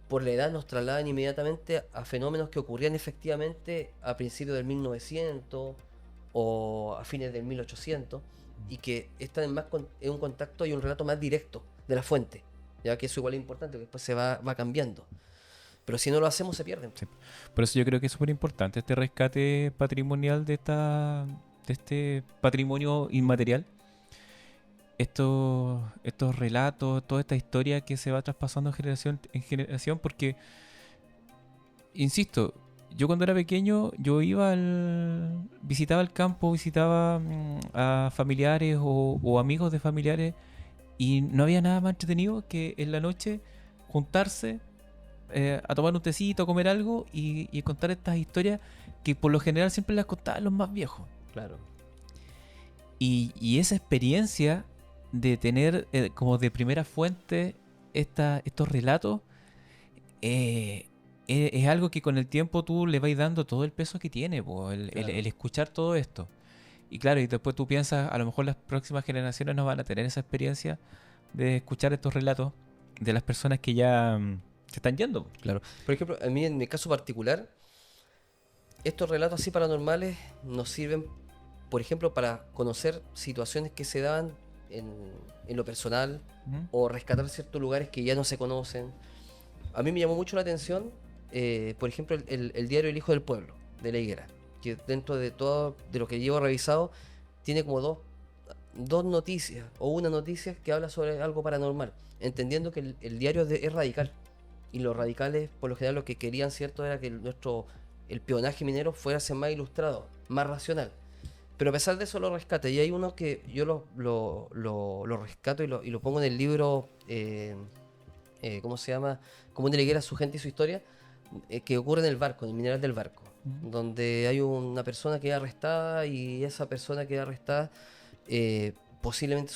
por la edad nos trasladan inmediatamente a fenómenos que ocurrían efectivamente a principios del 1900 o a fines del 1800 y que están en un contacto y un relato más directo de la fuente, ya que eso igual es importante, que después se va cambiando. Pero si no lo hacemos, se pierden. Sí. Por eso yo creo que es súper importante este rescate patrimonial de este patrimonio inmaterial. Estos relatos, toda esta historia que se va traspasando de generación en generación, porque, insisto, yo cuando era pequeño, visitaba el campo, visitaba a familiares o amigos de familiares, y no había nada más entretenido que en la noche juntarse a tomar un tecito, a comer algo y contar estas historias que por lo general siempre las contaban los más viejos. Claro. Y esa experiencia de tener como de primera fuente estos relatos es algo que con el tiempo tú le vas dando todo el peso que tiene, el escuchar todo esto. Y claro, y después tú piensas, a lo mejor las próximas generaciones no van a tener esa experiencia de escuchar estos relatos de las personas que ya se están yendo. Claro. Por ejemplo, a mí en mi caso particular, estos relatos así paranormales nos sirven, por ejemplo, para conocer situaciones que se daban en lo personal, Ujú. o rescatar ciertos lugares que ya no se conocen. A mí me llamó mucho la atención, por ejemplo, el diario El Hijo del Pueblo, de La Higuera, que dentro de todo de lo que llevo revisado, tiene como dos noticias, o una noticia que habla sobre algo paranormal, entendiendo que el diario es radical. Y los radicales, por lo general, lo que querían, ¿cierto?, era que el peonaje minero fuera a ser más ilustrado, más racional. Pero a pesar de eso lo rescata. Y hay uno que yo lo rescato y lo pongo en el libro, ¿cómo se llama? Como una higuera, su gente y su historia, que ocurre en el barco, en el mineral del barco. Donde hay una persona que es arrestada y esa persona que es arrestada, posiblemente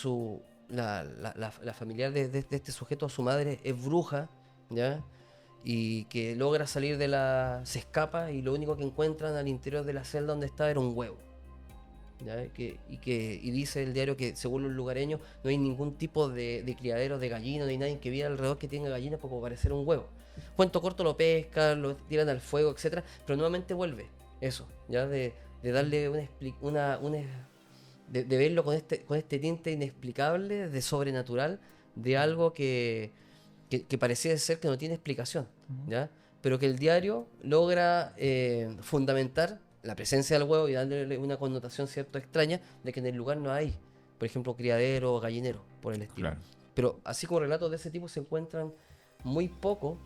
la familiar de este sujeto, su madre, es bruja, ¿ya? Y que logra salir se escapa y lo único que encuentran al interior de la celda donde está era un huevo. ¿Ya? Y dice el diario que según los lugareños no hay ningún tipo de criadero de gallinas, no hay nadie que viva alrededor que tenga gallinas porque parecer un huevo. Cuento corto, lo pescan, lo tiran al fuego, etcétera, pero nuevamente vuelve eso, ya de darle de verlo con este tinte inexplicable, de sobrenatural, de algo que parecía ser que no tiene explicación, ¿ya? Pero que el diario logra fundamentar la presencia del huevo y darle una connotación cierto extraña de que en el lugar no hay, por ejemplo, criadero o gallinero, por el estilo. Claro. Pero así como relatos de ese tipo se encuentran muy poco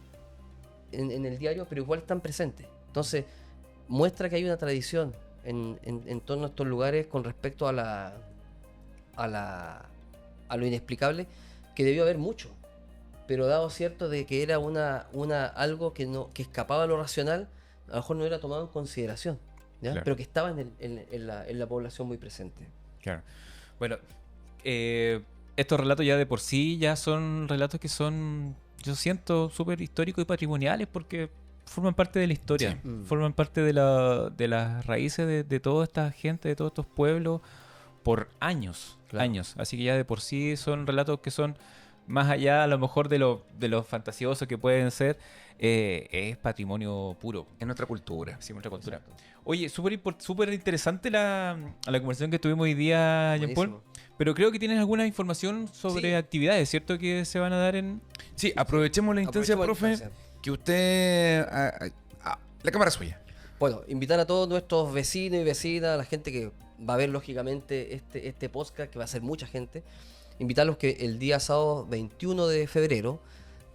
en el diario, pero igual están presentes. Entonces, muestra que hay una tradición en torno a estos lugares con respecto a lo inexplicable, que debió haber mucho. Pero dado cierto de que era algo que escapaba a lo racional, a lo mejor no era tomado en consideración, ¿ya? Claro. Pero que estaba en la población muy presente. Claro. Bueno, estos relatos ya de por sí ya son relatos que son, yo siento, súper históricos y patrimoniales porque forman parte de la historia, Sí. forman parte de las raíces de toda esta gente, de todos estos pueblos por años, Claro. años. Así que ya de por sí son relatos que son más allá a lo mejor de lo fantasioso que pueden ser, es patrimonio puro. En nuestra cultura. Sí, nuestra cultura. Oye, súper interesante la conversación que tuvimos hoy día, Jean Paul. Buenísimo. Pero creo que tienes alguna información sobre Sí. actividades, ¿cierto? Que se van a dar en... Sí, aprovechemos la instancia, Aprovechemos la profe, instancia. que usted... la cámara es suya. Bueno, invitar a todos nuestros vecinos y vecinas, a la gente que va a ver lógicamente este podcast, que va a ser mucha gente, invitarlos que el día sábado 21 de febrero,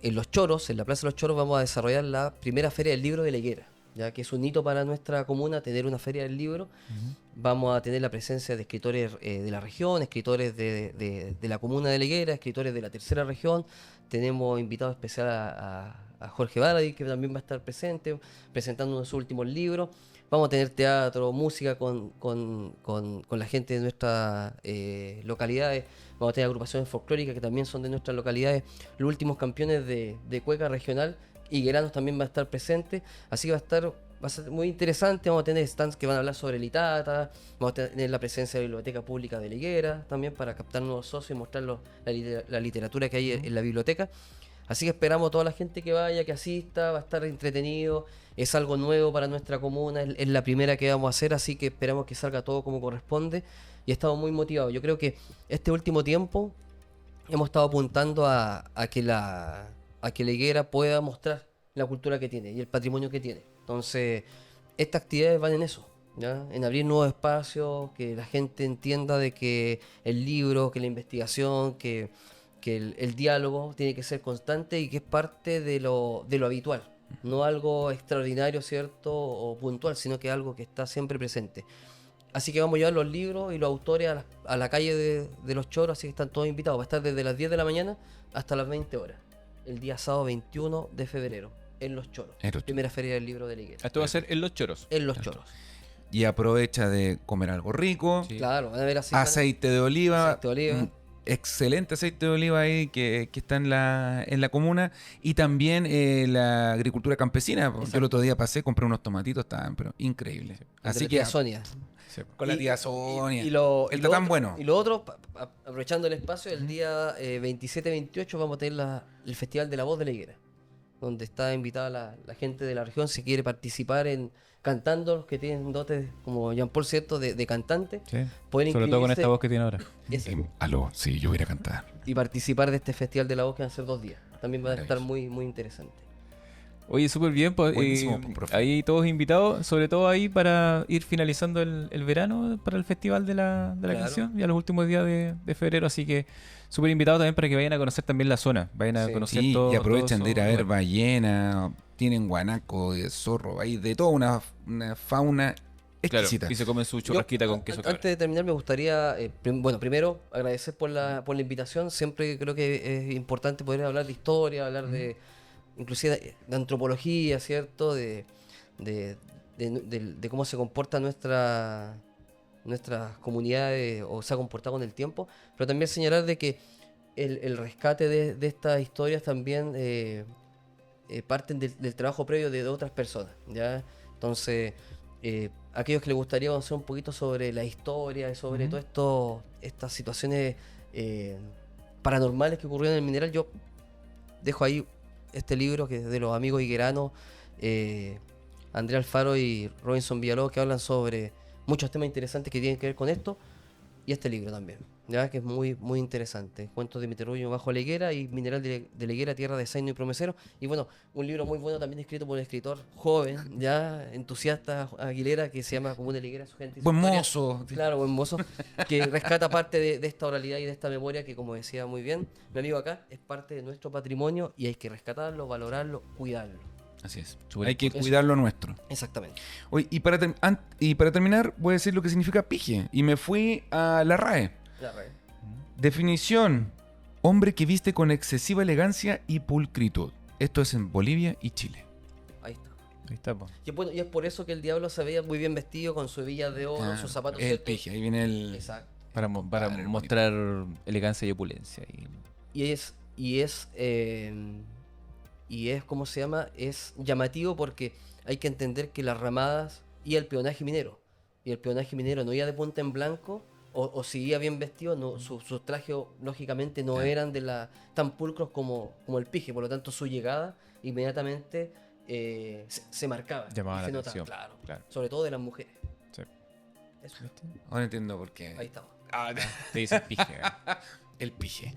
en Los Choros, en la Plaza de Los Choros, vamos a desarrollar la primera Feria del Libro de La Higuera, ya que es un hito para nuestra comuna tener una Feria del Libro. Vamos a tener la presencia de escritores de la región, escritores de la comuna de La Higuera, escritores de la tercera región. Tenemos invitado especial a Jorge Baradí, que también va a estar presente, presentando uno de sus últimos libros. Vamos a tener teatro, música con la gente de nuestras localidades. Vamos a tener agrupaciones folclóricas que también son de nuestras localidades. Los últimos campeones de cueca regional, higueranos, también va a estar presente. Así que va a ser muy interesante. Vamos a tener stands que van a hablar sobre el Itata. Vamos a tener la presencia de la Biblioteca Pública de La Higuera también para captar nuevos socios y mostrar la literatura que hay en la biblioteca. Así que esperamos a toda la gente que vaya, que asista, va a estar entretenido, es algo nuevo para nuestra comuna, es la primera que vamos a hacer, así que esperamos que salga todo como corresponde y estamos muy motivados. Yo creo que este último tiempo hemos estado apuntando a que la higuera pueda mostrar la cultura que tiene y el patrimonio que tiene. Entonces, estas actividades van en eso, ¿ya? En abrir nuevos espacios, que la gente entienda de que el libro, que la investigación, que el diálogo tiene que ser constante y que es parte de lo habitual, no algo extraordinario, ¿cierto? O puntual, sino que algo que está siempre presente. Así que vamos a llevar los libros y los autores a la calle de Los Choros, así que están todos invitados. Va a estar desde las 10 de la mañana hasta las 20 horas, el día sábado 21 de febrero, en Los Choros. En Los Choros. Primera feria del libro de la Higuera. Esto va a ser en Los Choros. En Los Choros. Y aprovecha de comer algo rico. Sí. Claro, van a ver así. Aceite de oliva. Aceite de oliva. Excelente aceite de oliva ahí que está en la comuna. Y también la agricultura campesina. Yo Exacto. el otro día pasé, compré unos tomatitos, estaban pero increíbles. Así que Sonia. con la tía Sonia. Está Está tan bueno. Y lo otro, aprovechando el espacio, el día 27-28 vamos a tener el Festival de la Voz de la Higuera, donde está invitada la gente de la región, si quiere participar cantando, los que tienen dotes como Jean Paul, ¿cierto? De cantante, Sí. pueden Sobre todo con inscribirse esta voz que tiene ahora. Aló, sí, yo voy a ir a cantar. y participar de este Festival de la Voz que van a ser 2 días. También va a estar Maravilloso. muy, muy interesante. Oye, súper bien, pues, Buenísimo, pues, profe. ahí todos invitados, sobre todo ahí para ir finalizando el verano para el Festival de la Claro. Canción, ya los últimos días de febrero, así que súper invitados también para que vayan a conocer también la zona, vayan a Sí. conocer Sí, todo. y aprovechan todo de ir a eso. ver Bueno, ballena, tienen guanaco, de zorro, hay de toda una fauna claro, exquisita. y se comen su churrasquita con queso cabra. Antes de terminar, me gustaría, primero agradecer por la invitación. Siempre creo que es importante poder hablar de historia, hablar de, inclusive de antropología, ¿cierto? De cómo se comporta nuestras comunidades o se ha comportado con el tiempo. Pero también señalar de que el rescate de estas historias también parten del trabajo previo de otras personas, ¿ya? Entonces, aquellos que les gustaría conocer un poquito sobre la historia y sobre todo estas situaciones paranormales que ocurrieron en el mineral, yo dejo ahí este libro que es de los amigos higueranos, Andrés Alfaro y Robinson Villalobos, que hablan sobre muchos temas interesantes que tienen que ver con esto, y este libro también, ya que es muy, muy interesante. Cuentos de Miterrullo bajo la higuera y Mineral de la higuera, tierra de zaino y promesero. Y bueno, un libro muy bueno también escrito por un escritor joven, ya entusiasta, Aguilera, que se llama Común de la Higuera, su gente y su Buen historia. mozo. Claro, buen mozo, que rescata parte de esta oralidad y de esta memoria que, como decía muy bien mi amigo acá, es parte de nuestro patrimonio y hay que rescatarlo, valorarlo, cuidarlo. Así es. Súper Hay que importante. cuidar lo nuestro. Exactamente. Oye, y para terminar, voy a decir lo que significa pije. Y me fui a la RAE. La red. Definición: hombre que viste con excesiva elegancia y pulcritud. Esto es en Bolivia y Chile. Ahí está. Ahí está, po. Y, bueno, y es por eso que el diablo se veía muy bien vestido con su hebilla de oro, Ah, sus zapatos. el ¿cierto? pije. Ahí viene el... Exacto. Para Padre mostrar elegancia y opulencia. Y es, ¿cómo se llama? Es llamativo porque hay que entender que las ramadas y el peonaje minero. Y el peonaje minero no iba de punta en blanco o si iba bien vestido, no, sus trajes lógicamente no eran tan pulcros como el pije. Por lo tanto, su llegada inmediatamente se marcaba. Llamaba y la se notaba, atención, claro. claro. Sobre todo de las mujeres. Sí. Eso. Ahora entiendo por qué. Ahí estamos. Te dicen pije. El pije.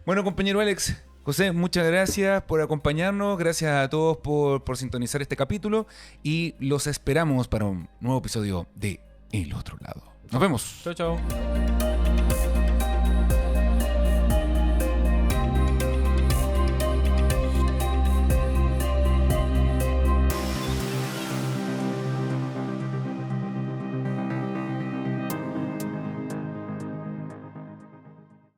Bueno, compañero Alex, José, muchas gracias por acompañarnos. Gracias a todos por sintonizar este capítulo. Y los esperamos para un nuevo episodio de El Otro Lado. Nos vemos. Chau, chau.